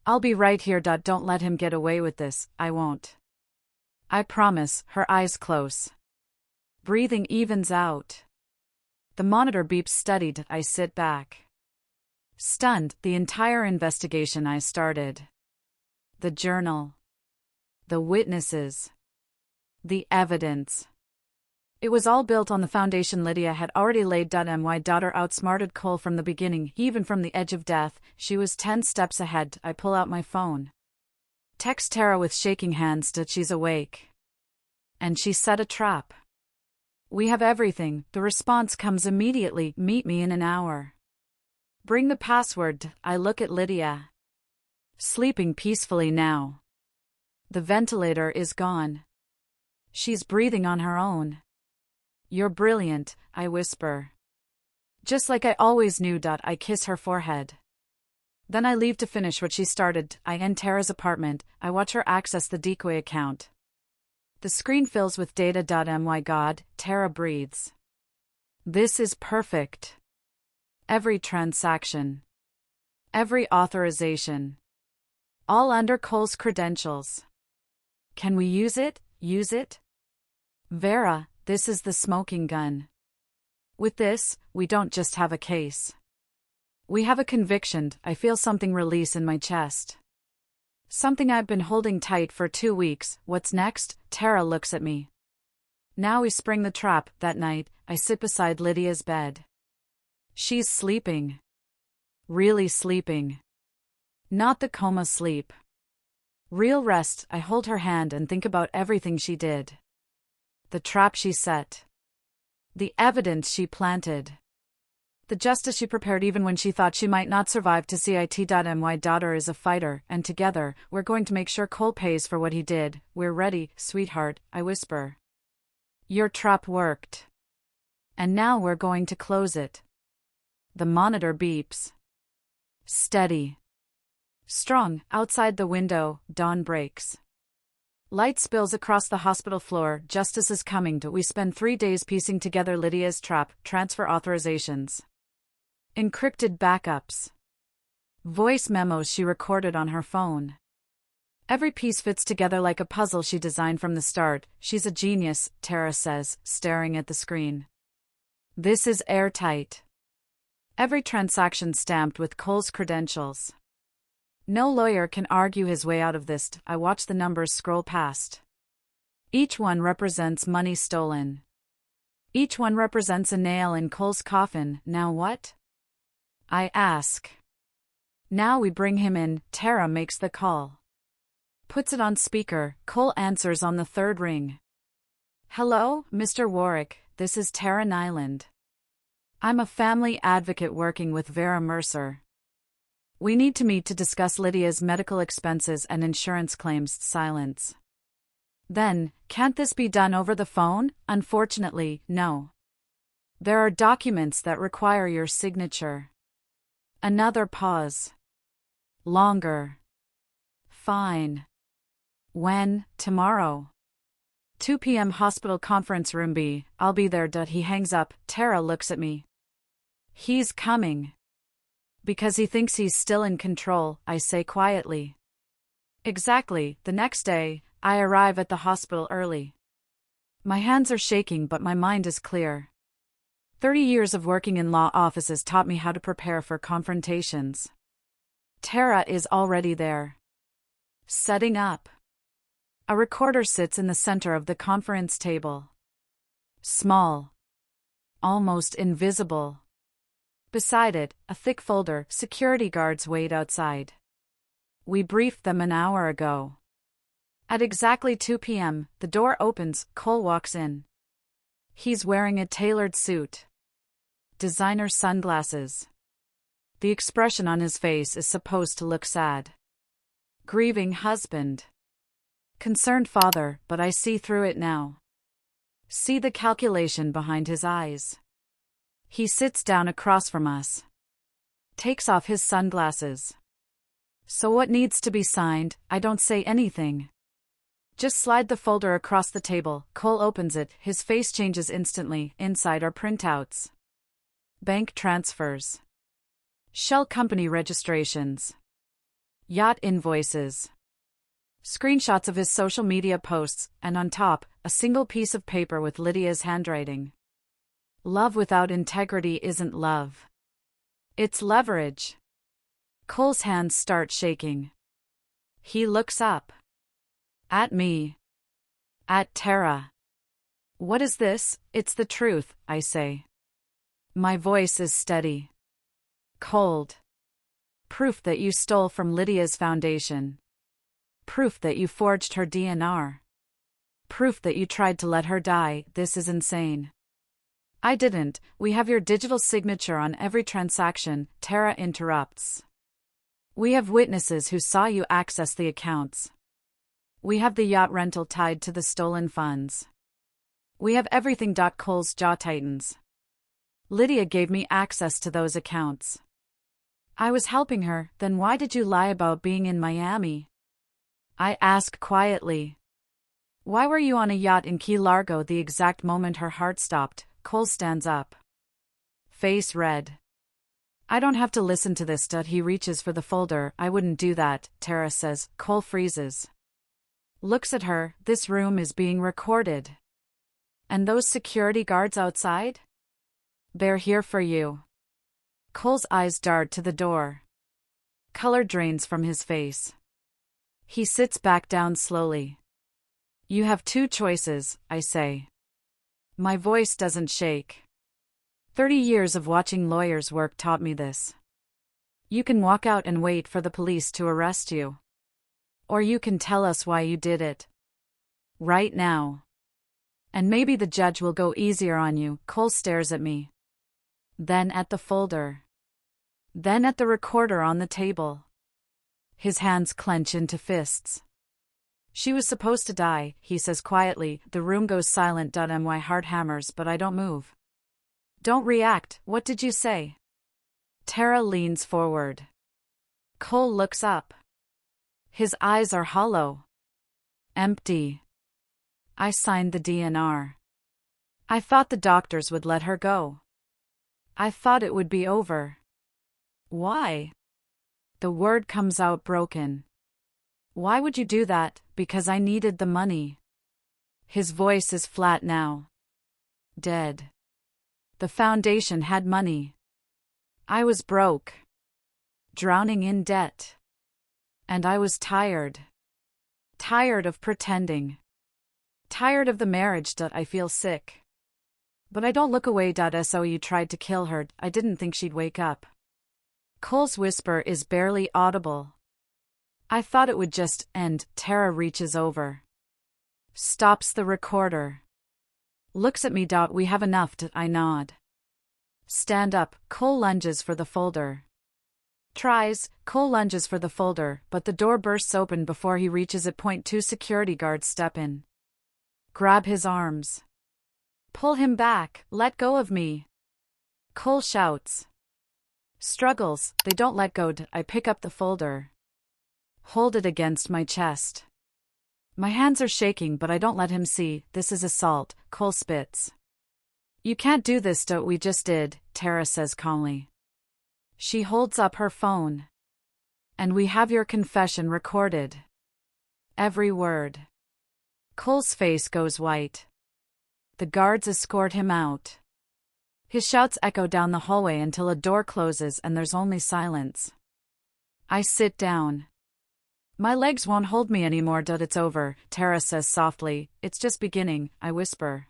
I'll be right here. Don't let him get away with this. I won't. I promise. Her eyes close. Breathing evens out. The monitor beeps steadied. I sit back. Stunned. The entire investigation I started. The journal. The witnesses. The evidence. It was all built on the foundation Lydia had already laid. My daughter outsmarted Cole from the beginning, even from the edge of death. She was 10 steps ahead. I pull out my phone. Text Tara with shaking hands that she's awake. And she set a trap. We have everything. The response comes immediately. Meet me in an hour. Bring the password. I look at Lydia. Sleeping peacefully now. The ventilator is gone. She's breathing on her own. You're brilliant, I whisper. Just like I always knew. I kiss her forehead. Then I leave to finish what she started. I end Tara's apartment. I watch her access the decoy account. The screen fills with data. My God, Tara breathes. This is perfect. Every transaction. Every authorization. All under Cole's credentials. Can we use it? Use it? Vera, this is the smoking gun. With this, we don't just have a case. We have a conviction. I feel something release in my chest. Something I've been holding tight for 2 weeks. What's next? Tara looks at me. Now we spring the trap. That night, I sit beside Lydia's bed. She's sleeping. Really sleeping. Not the coma sleep. Real rest. I hold her hand and think about everything she did. The trap she set. The evidence she planted. The justice she prepared even when she thought she might not survive to see it. My daughter is a fighter, and together, we're going to make sure Cole pays for what he did. We're ready, sweetheart, I whisper. Your trap worked. And now we're going to close it. The monitor beeps. Steady. Strong. Outside the window, dawn breaks. Light spills across the hospital floor. Justice is coming. We spend 3 days piecing together Lydia's trap, transfer authorizations. Encrypted backups. Voice memos she recorded on her phone. Every piece fits together like a puzzle she designed from the start. She's a genius, Tara says, staring at the screen. This is airtight. Every transaction stamped with Cole's credentials. No lawyer can argue his way out of this. I watch the numbers scroll past. Each one represents money stolen. Each one represents a nail in Cole's coffin. Now what? I ask. Now we bring him in. Tara makes the call. Puts it on speaker. Cole answers on the 3rd ring. Hello, Mr. Warwick, this is Tara Nyland. I'm a family advocate working with Vera Mercer. We need to meet to discuss Lydia's medical expenses and insurance claims. Silence. Then, can't this be done over the phone? Unfortunately, no. There are documents that require your signature. Another pause. Longer. Fine. When? Tomorrow. 2 p.m. Hospital conference room B. I'll be there. He hangs up. Tara looks at me. He's coming. Because he thinks he's still in control, I say quietly. Exactly. The next day, I arrive at the hospital early. My hands are shaking, but my mind is clear. 30 years of working in law offices taught me how to prepare for confrontations. Tara is already there. Setting up. A recorder sits in the center of the conference table. Small. Almost invisible. Beside it, a thick folder. Security guards wait outside. We briefed them an hour ago. At exactly 2 p.m., the door opens. Cole walks in. He's wearing a tailored suit. Designer sunglasses. The expression on his face is supposed to look sad. Grieving husband. Concerned father, but I see through it now. See the calculation behind his eyes. He sits down across from us. Takes off his sunglasses. So what needs to be signed? I don't say anything. Just slide the folder across the table. Cole opens it. His face changes instantly. Inside are printouts. Bank transfers. Shell company registrations. Yacht invoices. Screenshots of his social media posts, and on top, a single piece of paper with Lydia's handwriting. Love without integrity isn't love. It's leverage. Cole's hands start shaking. He looks up. At me. At Tara. What is this? It's the truth, I say. My voice is steady. Cold. Proof that you stole from Lydia's foundation. Proof that you forged her DNR. Proof that you tried to let her die. This is insane. I didn't. We have your digital signature on every transaction. Tara interrupts. We have witnesses who saw you access the accounts. We have the yacht rental tied to the stolen funds. We have everything. Cole's jaw tightens. Lydia gave me access to those accounts. I was helping her. Then why did you lie about being in Miami? I ask quietly. Why were you on a yacht in Key Largo? The exact moment her heart stopped, Cole stands up. Face red. I don't have to listen to this. He reaches for the folder. I wouldn't do that, Tara says. Cole freezes. Looks at her. This room is being recorded. And those security guards outside? They're here for you. Cole's eyes dart to the door. Color drains from his face. He sits back down slowly. You have two choices, I say. My voice doesn't shake. 30 years of watching lawyers work taught me this. You can walk out and wait for the police to arrest you. Or you can tell us why you did it. Right now. And maybe the judge will go easier on you. Cole stares at me. Then at the folder. Then at the recorder on the table. His hands clench into fists. She was supposed to die, he says quietly. The room goes silent. My heart hammers, but I don't move. Don't react. What did you say? Tara leans forward. Cole looks up. His eyes are hollow. Empty. I signed the DNR. I thought the doctors would let her go. I thought it would be over. Why? The word comes out broken. Why would you do that? Because I needed the money. His voice is flat now. Dead. The foundation had money. I was broke. Drowning in debt. And I was tired. Tired of pretending. Tired of the marriage. I feel sick. But I don't look away. So you tried to kill her. I didn't think she'd wake up. Cole's whisper is barely audible. I thought it would just end. Tara reaches over. Stops the recorder. Looks at me. We have enough. I nod. Stand up. Cole lunges for the folder. Cole lunges for the folder, but the door bursts open before he reaches it. Two security guards step in. Grab his arms. Pull him back, let go of me. Cole shouts. Struggles, they don't let go. I pick up the folder. Hold it against my chest. My hands are shaking, but I don't let him see. This is assault, Cole spits. You can't do this. We just did, Tara says calmly. She holds up her phone. And we have your confession recorded. Every word. Cole's face goes white. The guards escort him out. His shouts echo down the hallway until a door closes and there's only silence. I sit down. My legs won't hold me anymore. It's over, Tara says softly. It's just beginning, I whisper.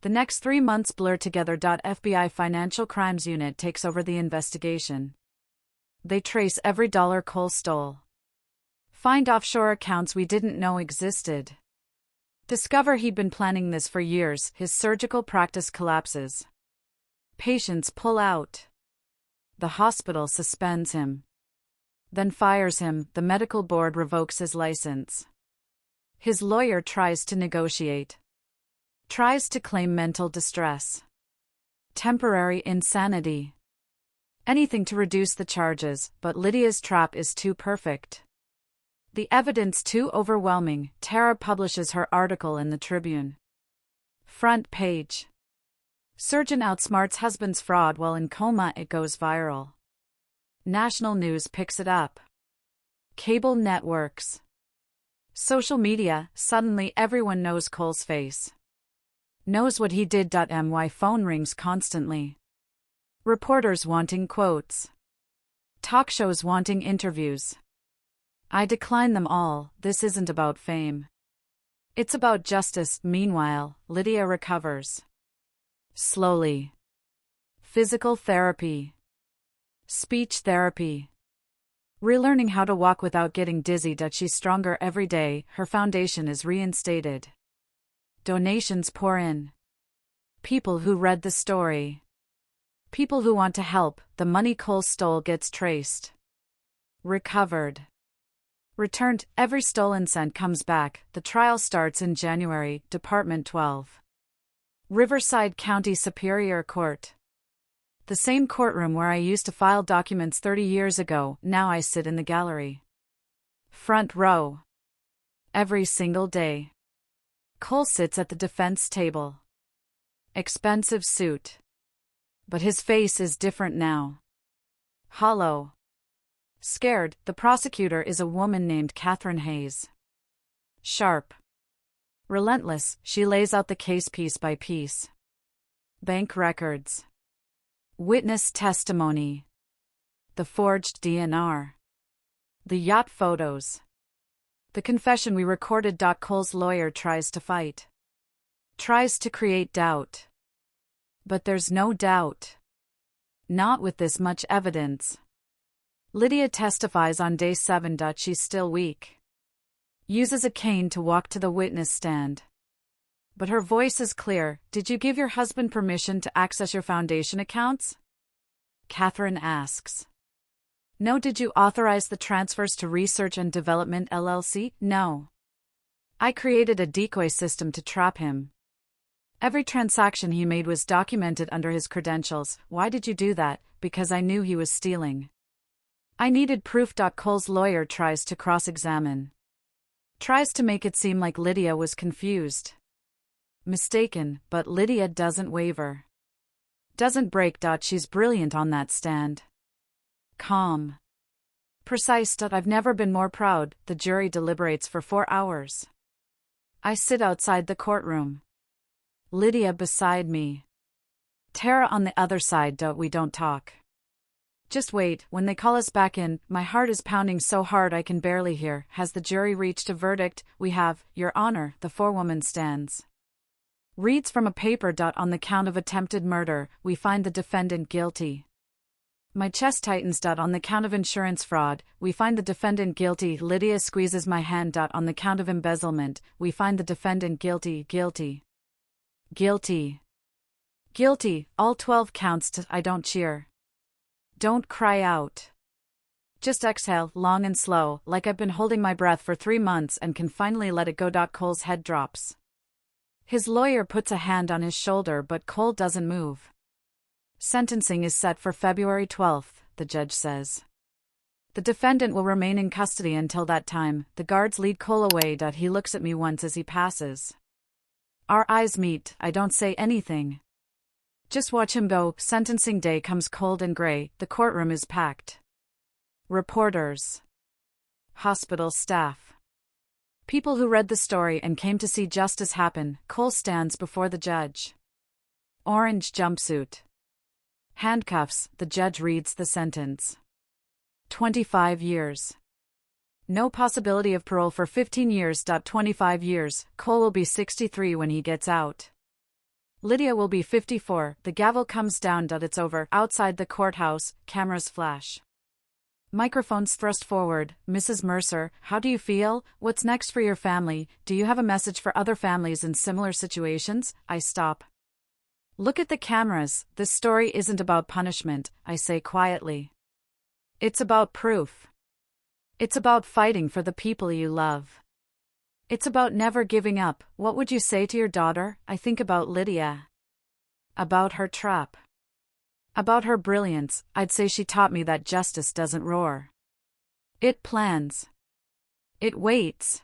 The next 3 months blur together. FBI Financial Crimes Unit takes over the investigation. They trace every dollar Cole stole. Find offshore accounts we didn't know existed. Discover he'd been planning this for years. His surgical practice collapses. Patients pull out. The hospital suspends him. Then fires him. The medical board revokes his license. His lawyer tries to negotiate. Tries to claim mental distress. Temporary insanity. Anything to reduce the charges, but Lydia's trap is too perfect. The evidence too overwhelming. Tara publishes her article in the Tribune. Front page. Surgeon outsmarts husband's fraud while in coma. It goes viral. National news picks it up. Cable networks. Social media. Suddenly everyone knows Cole's face. Knows what he did. My phone rings constantly. Reporters wanting quotes. Talk shows wanting interviews. I decline them all. This isn't about fame. It's about justice. Meanwhile, Lydia recovers. Slowly. Physical therapy. Speech therapy. Relearning how to walk without getting dizzy. She's stronger every day. Her foundation is reinstated. Donations pour in. People who read the story. People who want to help. The money Cole stole gets traced. Recovered. Returned. Every stolen cent comes back. The trial starts in January. Department 12. Riverside County Superior Court. The same courtroom where I used to file documents 30 years ago. Now I sit in the gallery. Front row. Every single day. Cole sits at the defense table. Expensive suit. But his face is different now. Hollow. Scared. The prosecutor is a woman named Catherine Hayes. Sharp. Relentless, she lays out the case piece by piece. Bank records. Witness testimony. The forged DNR. The yacht photos. The confession we recorded. Cole's lawyer tries to fight. Tries to create doubt. But there's no doubt. Not with this much evidence. Lydia testifies on day 7. She's still weak. Uses a cane to walk to the witness stand. But her voice is clear. Did you give your husband permission to access your foundation accounts? Catherine asks. No. Did you authorize the transfers to Research and Development LLC? No. I created a decoy system to trap him. Every transaction he made was documented under his credentials. Why did you do that? Because I knew he was stealing. I needed proof. Cole's lawyer tries to cross-examine. Tries to make it seem like Lydia was confused. Mistaken, but Lydia doesn't waver. Doesn't break. She's brilliant on that stand. Calm. Precise. I've never been more proud. The jury deliberates for 4 hours. I sit outside the courtroom. Lydia beside me. Tara on the other side. We don't talk. Just wait. When they call us back in, my heart is pounding so hard I can barely hear. Has the jury reached a verdict? We have, Your Honor. The forewoman stands. Reads from a paper. On the count of attempted murder, we find the defendant guilty. My chest tightens. On the count of insurance fraud, we find the defendant guilty. Lydia squeezes my hand. On the count of embezzlement, we find the defendant guilty. Guilty. Guilty. Guilty. All 12 counts. I don't cheer. Don't cry out. Just exhale, long and slow, like I've been holding my breath for 3 months and can finally let it go. Cole's head drops. His lawyer puts a hand on his shoulder, but Cole doesn't move. Sentencing is set for February 12th, the judge says. The defendant will remain in custody until that time. The guards lead Cole away. He looks at me once as he passes. Our eyes meet. I don't say anything. Just watch him go. Sentencing day comes cold and gray. The courtroom is packed. Reporters. Hospital staff. People who read the story and came to see justice happen. Cole stands before the judge. Orange jumpsuit. Handcuffs. The judge reads the sentence. 25 years. No possibility of parole for 15 years. 25 years. Cole will be 63 when he gets out. Lydia will be 54. The gavel comes down. It's over. Outside the courthouse, cameras flash. Microphones thrust forward. Mrs. Mercer, how do you feel? What's next for your family? Do you have a message for other families in similar situations? I stop. Look at the cameras. This story isn't about punishment, I say quietly. It's about proof. It's about fighting for the people you love. It's about never giving up. What would you say to your daughter? I think about Lydia. About her trap. About her brilliance. I'd say she taught me that justice doesn't roar. It plans. It waits.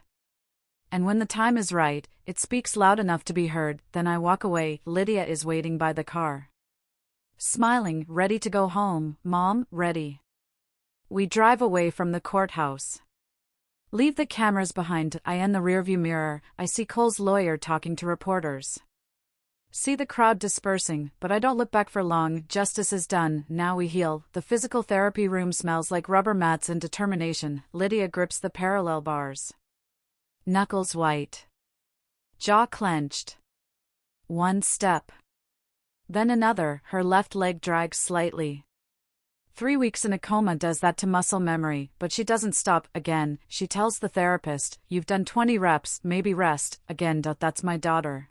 And when the time is right, it speaks loud enough to be heard. Then I walk away. Lydia is waiting by the car. Smiling, ready to go home. Mom, ready. We drive away from the courthouse. Leave the cameras behind. I in the rearview mirror. I see Cole's lawyer talking to reporters. See the crowd dispersing, but I don't look back for long. Justice is done. Now we heal. The physical therapy room smells like rubber mats and determination. Lydia grips the parallel bars. Knuckles white. Jaw clenched. One step. Then another. Her left leg drags slightly. 3 weeks in a coma does that to muscle memory, but she doesn't stop. Again, she tells the therapist, you've done 20 reps, maybe rest. Again, that's my daughter.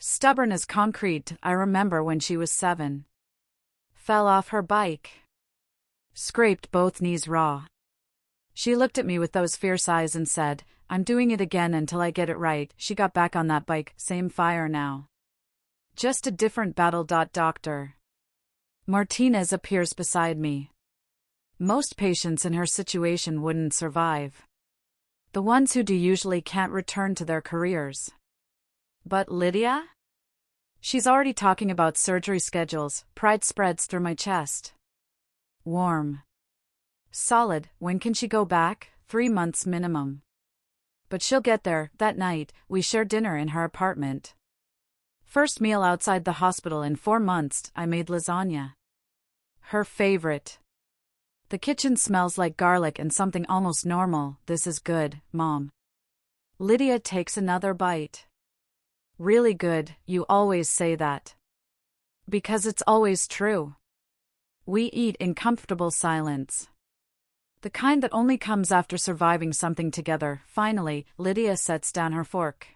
Stubborn as concrete. I remember when she was 7. Fell off her bike. Scraped both knees raw. She looked at me with those fierce eyes and said, I'm doing it again until I get it right. She got back on that bike, same fire now. Just a different battle. Doctor. Martinez appears beside me. Most patients in her situation wouldn't survive. The ones who do usually can't return to their careers. But Lydia? She's already talking about surgery schedules. Pride spreads through my chest. Warm. Solid. When can she go back? 3 months minimum. But she'll get there. That night, we share dinner in her apartment. First meal outside the hospital in 4 months. I made lasagna. Her favorite. The kitchen smells like garlic and something almost normal. This is good, Mom. Lydia takes another bite. Really good. You always say that. Because it's always true. We eat in comfortable silence. The kind that only comes after surviving something together. Finally, Lydia sets down her fork.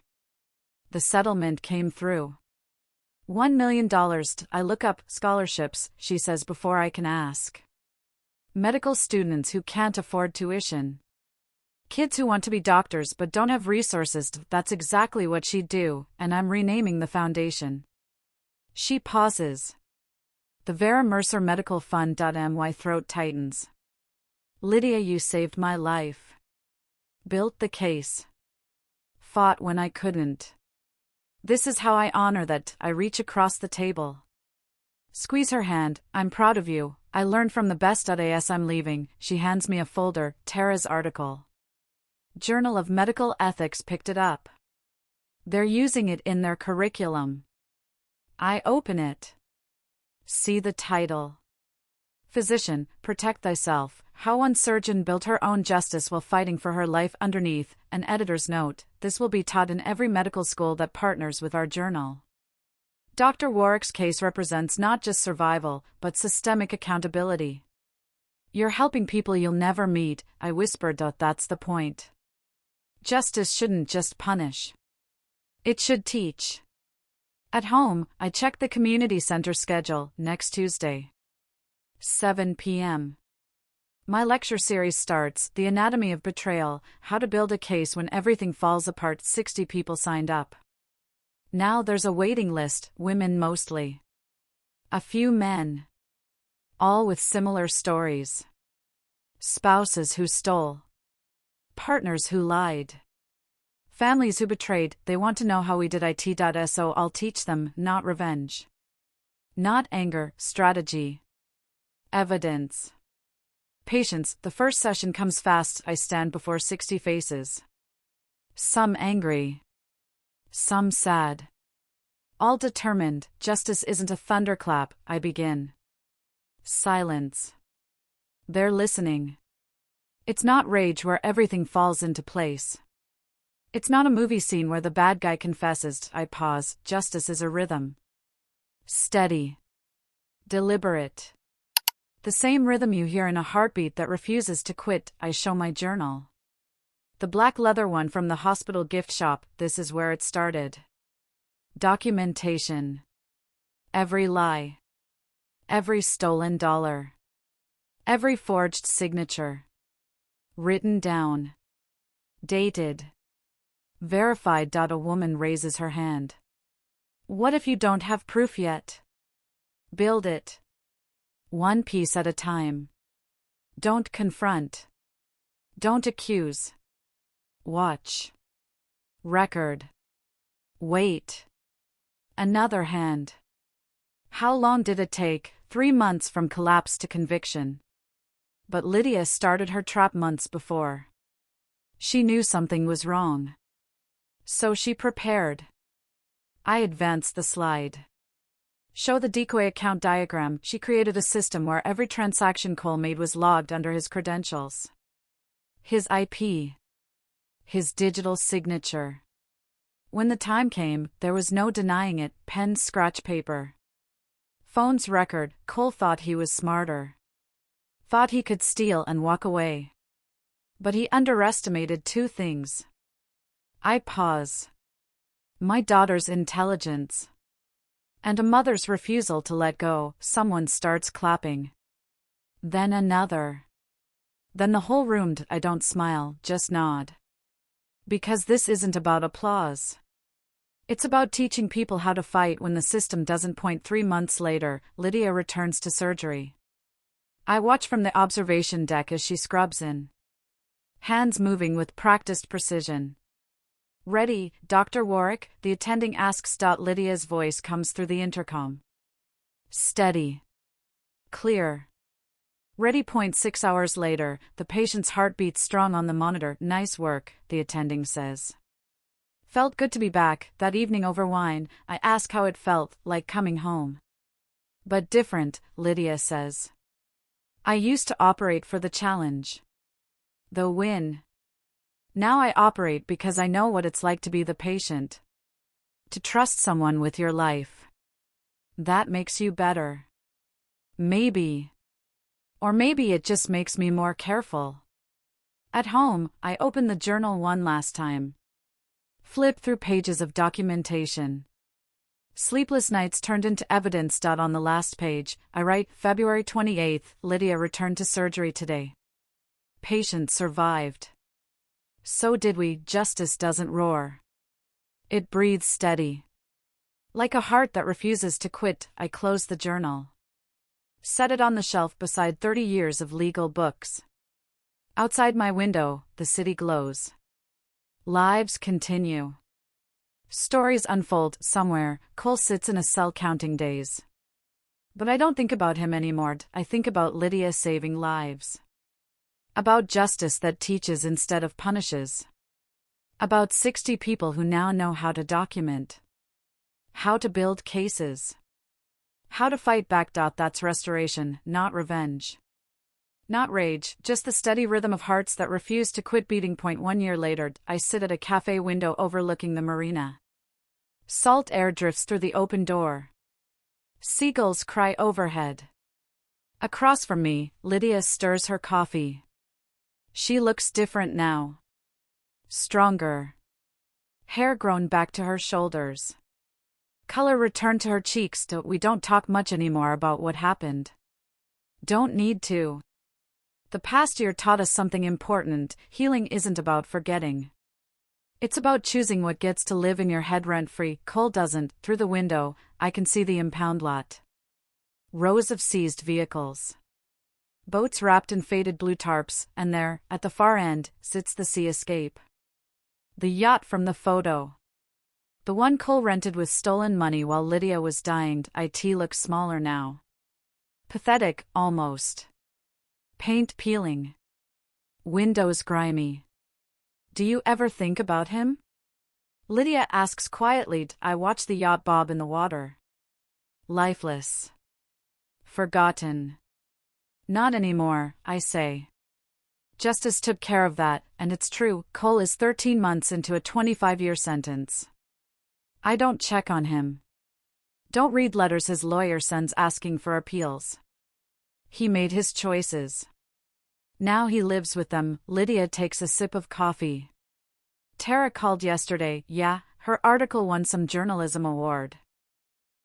The settlement came through. $1 million. I look up scholarships, she says before I can ask. Medical students who can't afford tuition. Kids who want to be doctors but don't have resources. That's exactly what she'd do, and I'm renaming the foundation. She pauses. The Vera Mercer Medical Fund. My throat tightens. Lydia, you saved my life. Built the case. Fought when I couldn't. This is how I honor that. I reach across the table. Squeeze her hand. I'm proud of you. I learned from the best. As I'm leaving, she hands me a folder. Tara's article. Journal of Medical Ethics picked it up. They're using it in their curriculum. I open it. See the title. Physician, Protect Thyself. How one surgeon built her own justice while fighting for her life. Underneath, an editor's note. This will be taught in every medical school that partners with our journal. Dr. Warwick's case represents not just survival, but systemic accountability. You're helping people you'll never meet, I whispered. That's the point. Justice shouldn't just punish. It should teach. At home, I check the community center schedule. Next Tuesday. 7 p.m. My lecture series starts, The Anatomy of Betrayal, How to Build a Case When Everything Falls Apart. 60 people signed up. Now there's a waiting list, women mostly. A few men. All with similar stories. Spouses who stole. Partners who lied. Families who betrayed. They want to know how we did it. So I'll teach them, not revenge. Not anger, strategy. Evidence. Patience. The first session comes fast. I stand before 60 faces. Some angry. Some sad. All determined. Justice isn't a thunderclap. I begin. Silence. They're listening. It's not rage where everything falls into place. It's not a movie scene where the bad guy confesses. I pause. Justice is a rhythm. Steady. Deliberate. The same rhythm you hear in a heartbeat that refuses to quit. I show my journal. The black leather one from the hospital gift shop. This is where it started. Documentation. Every lie. Every stolen dollar. Every forged signature. Written down. Dated. Verified. A woman raises her hand. What if you don't have proof yet? Build it. One piece at a time. Don't confront. Don't accuse. Watch. Record. Wait. Another hand. How long did it take? 3 months from collapse to conviction. But Lydia started her trap months before. She knew something was wrong. So she prepared. I advanced the slide. Show the decoy account diagram. She created a system where every transaction Cole made was logged under his credentials. His IP. His digital signature. When the time came, there was no denying it. Pen, scratch paper. Phone's record. Cole thought he was smarter. Thought he could steal and walk away. But he underestimated 2 things. I pause. My daughter's intelligence. And a mother's refusal to let go. Someone starts clapping. Then another. Then the whole room. I don't smile, just nod. Because this isn't about applause. It's about teaching people how to fight when the system doesn't. 3 months later, Lydia returns to surgery. I watch from the observation deck as she scrubs in. Hands moving with practiced precision. Ready, Dr. Warwick? The attending asks. Lydia's voice comes through the intercom. Steady. Clear. Ready. 6 hours later, the patient's heart beats strong on the monitor. Nice work, the attending says. Felt good to be back. That evening over wine, I ask how it felt, like coming home. But different, Lydia says. I used to operate for the challenge. The win. Now I operate because I know what it's like to be the patient. To trust someone with your life. That makes you better. Maybe. Or maybe it just makes me more careful. At home, I open the journal one last time. Flip through pages of documentation. Sleepless nights turned into evidence. On the last page, I write, February 28th, Lydia returned to surgery today. Patient survived. So did we. Justice doesn't roar. It breathes steady. Like a heart that refuses to quit. I close the journal. Set it on the shelf beside 30 years of legal books. Outside my window, the city glows. Lives continue. Stories unfold. Somewhere, Cole sits in a cell counting days. But I don't think about him anymore. I think about Lydia saving lives. About justice that teaches instead of punishes. About 60 people who now know how to document. How to build cases. How to fight back. That's restoration, not revenge. Not rage, just the steady rhythm of hearts that refuse to quit beating. 1 year later, I sit at a cafe window overlooking the marina. Salt air drifts through the open door. Seagulls cry overhead. Across from me, Lydia stirs her coffee. She looks different now. Stronger. Hair grown back to her shoulders. Color returned to her cheeks. We don't talk much anymore about what happened. Don't need to. The past year taught us something important. Healing isn't about forgetting. It's about choosing what gets to live in your head rent-free. Cole doesn't. Through the window, I can see the impound lot. Rows of seized vehicles. Boats wrapped in faded blue tarps, and there, at the far end, sits the Sea Escape. The yacht from the photo. The one Cole rented with stolen money while Lydia was dying. It looks smaller now. Pathetic, almost. Paint peeling. Windows grimy. Do you ever think about him? Lydia asks quietly. I watch the yacht bob in the water. Lifeless. Forgotten. Not anymore, I say. Justice took care of that, and it's true. Cole is 13 months into a 25-year sentence. I don't check on him. Don't read letters his lawyer sends asking for appeals. He made his choices. Now he lives with them. Lydia takes a sip of coffee. Tara called yesterday. Yeah, her article won some journalism award.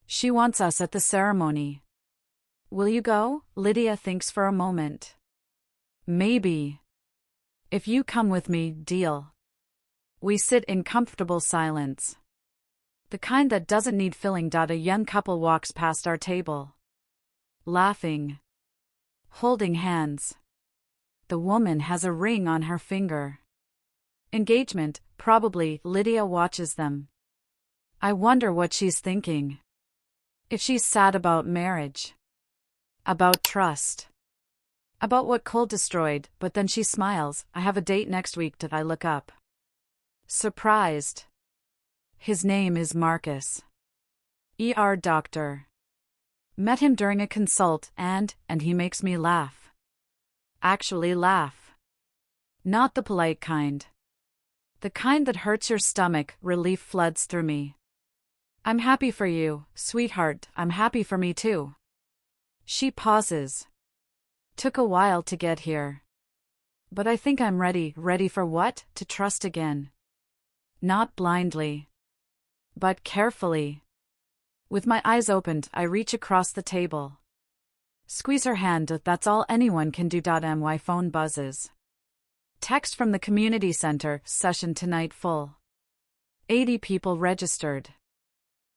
She wants us at the ceremony. Will you go? Lydia thinks for a moment. Maybe. If you come with me, deal. We sit in comfortable silence. The kind that doesn't need filling. A young couple walks past our table. Laughing. Holding hands. The woman has a ring on her finger. Engagement, probably. Lydia watches them. I wonder what she's thinking. If she's sad about marriage. About trust. About what Cole destroyed, but then she smiles. I have a date next week. I look up. Surprised. His name is Marcus. ER doctor. Met him during a consult and he makes me laugh. Actually laugh. Not the polite kind. The kind that hurts your stomach. Relief floods through me. I'm happy for you, sweetheart. I'm happy for me too. She pauses. Took a while to get here. But I think I'm ready. Ready for what? To trust again. Not blindly. But carefully. With my eyes opened, I reach across the table. Squeeze her hand. That's all anyone can do. My phone buzzes. Text from the community center. Session tonight full. 80 people registered.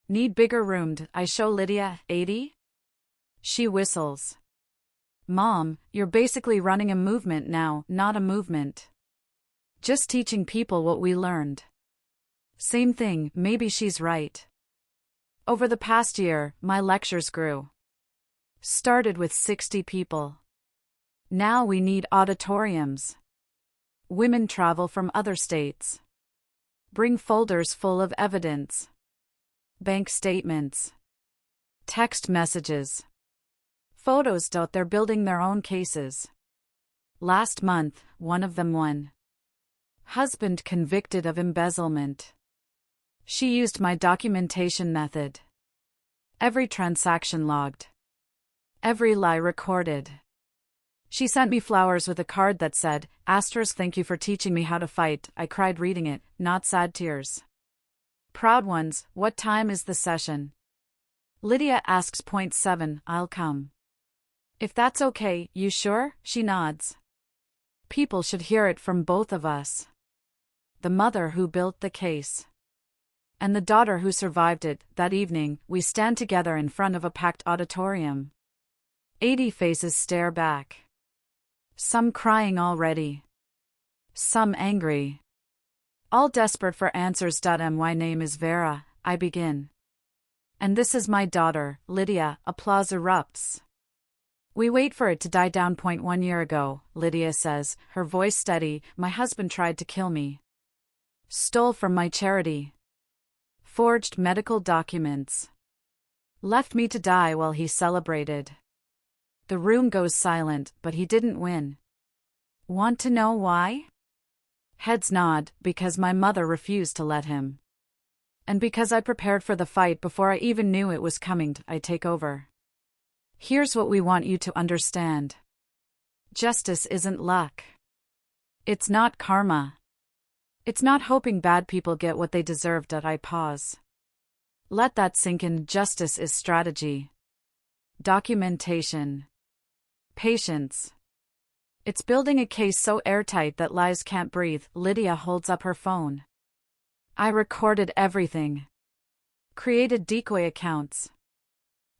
Need bigger room. I show Lydia. 80? She whistles. Mom, you're basically running a movement now, not a movement. Just teaching people what we learned. Same thing. Maybe she's right. Over the past year, my lectures grew. Started with 60 people. Now we need auditoriums. Women travel from other states. Bring folders full of evidence. Bank statements. Text messages. Photos. They're building their own cases. Last month, one of them won. Husband convicted of embezzlement. She used my documentation method. Every transaction logged. Every lie recorded. She sent me flowers with a card that said, "Thank you for teaching me how to fight." I cried reading it, not sad tears. Proud ones. What time is the session? Lydia asks. 7. I'll come. If that's okay. You sure? She nods. People should hear it from both of us. The mother who built the case. And the daughter who survived it. That evening, we stand together in front of a packed auditorium. 80 faces stare back. Some crying already. Some angry. All desperate for answers. My name is Vera, I begin. And this is my daughter, Lydia. Applause erupts. We wait for it to die down. 1 year ago, Lydia says, her voice steady, my husband tried to kill me. Stole from my charity. Forged medical documents. Left me to die while he celebrated. The room goes silent, but he didn't win. Want to know why? Heads nod. Because my mother refused to let him. And because I prepared for the fight before I even knew it was coming. I take over. Here's what we want you to understand. Justice isn't luck. It's not karma. It's not hoping bad people get what they deserve. I pause. Let that sink in. Justice is strategy. Documentation. Patience. It's building a case so airtight that lies can't breathe. Lydia holds up her phone. I recorded everything. Created decoy accounts.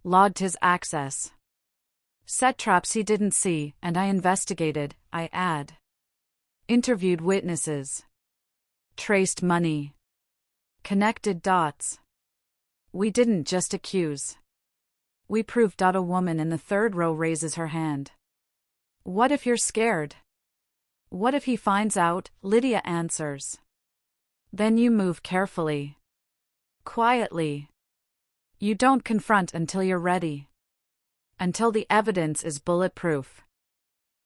Logged his access. Set traps he didn't see, and I investigated, I add. Interviewed witnesses. Traced money. Connected dots. We didn't just accuse. We proved. A woman in the third row raises her hand. What if you're scared? What if he finds out? Lydia answers. Then you move carefully. Quietly. You don't confront until you're ready. Until the evidence is bulletproof.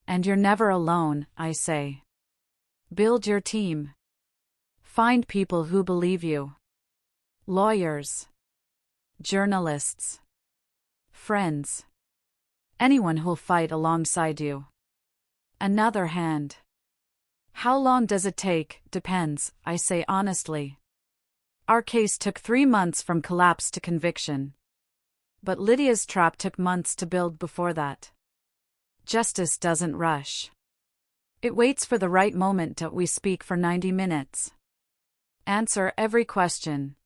And you're never alone, I say. Build your team. Find people who believe you. Lawyers. Journalists. Friends. Anyone who'll fight alongside you. Another hand. How long does it take? Depends, I say honestly. Our case took 3 months from collapse to conviction. But Lydia's trap took months to build before that. Justice doesn't rush. It waits for the right moment. We speak for 90 minutes. Answer every question.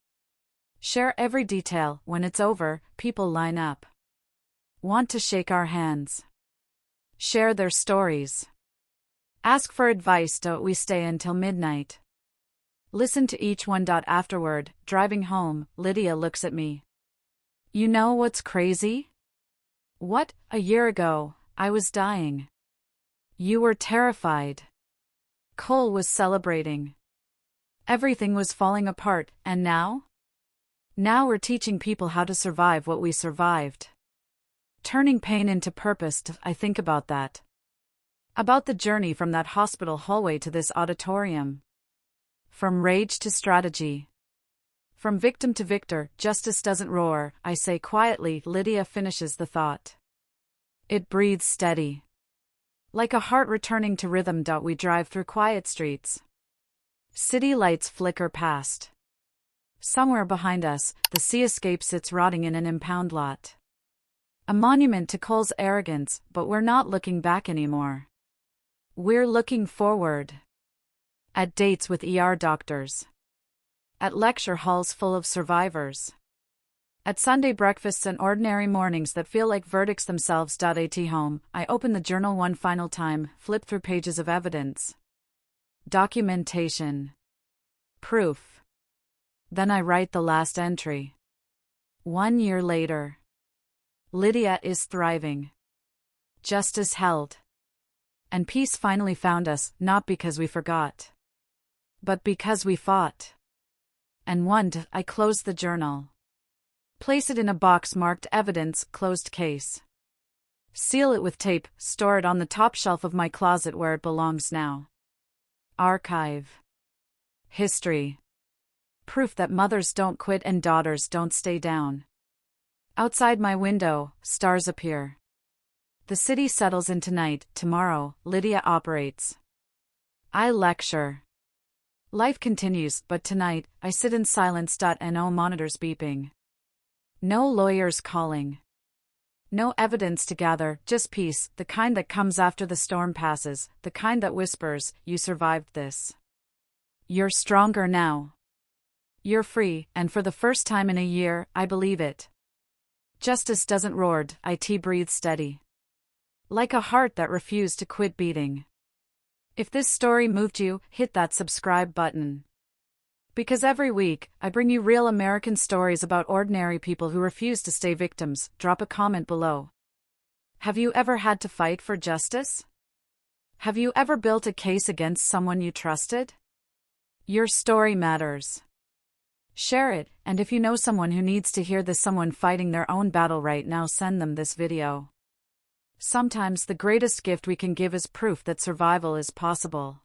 Share every detail. When it's over, people line up. Want to shake our hands. Share their stories. Ask for advice. We stay until midnight. Listen to each one. Afterward, driving home, Lydia looks at me. You know what's crazy? What? A year ago, I was dying. You were terrified. Cole was celebrating. Everything was falling apart, and now? Now we're teaching people how to survive what we survived. Turning pain into purpose. I think about that. About the journey from that hospital hallway to this auditorium. From rage to strategy. From victim to victor. Justice doesn't roar, I say quietly. Lydia finishes the thought. It breathes steady. Like a heart returning to rhythm. We drive through quiet streets. City lights flicker past. Somewhere behind us, the seascape sits rotting in an impound lot. A monument to Cole's arrogance, but we're not looking back anymore. We're looking forward. At dates with ER doctors. At lecture halls full of survivors. At Sunday breakfasts and ordinary mornings that feel like verdicts themselves. At home, I open the journal one final time, flip through pages of evidence. Documentation. Proof. Then I write the last entry. 1 year later. Lydia is thriving. Justice held. And peace finally found us, not because we forgot. But because we fought. And I close the journal. Place it in a box marked evidence, closed case. Seal it with tape, store it on the top shelf of my closet where it belongs now. Archive. History. Proof that mothers don't quit and daughters don't stay down. Outside my window, stars appear. The city settles into night. Tomorrow, Lydia operates. I lecture. Life continues, but tonight, I sit in silence. No monitors beeping. No lawyers calling. No evidence to gather, just peace, the kind that comes after the storm passes, the kind that whispers, you survived this. You're stronger now. You're free, and for the first time in a year, I believe it. Justice doesn't roar. It breathes steady. Like a heart that refused to quit beating. If this story moved you, hit that subscribe button. Because every week, I bring you real American stories about ordinary people who refuse to stay victims. Drop a comment below. Have you ever had to fight for justice? Have you ever built a case against someone you trusted? Your story matters. Share it, and if you know someone who needs to hear this, someone fighting their own battle right now, send them this video. Sometimes the greatest gift we can give is proof that survival is possible.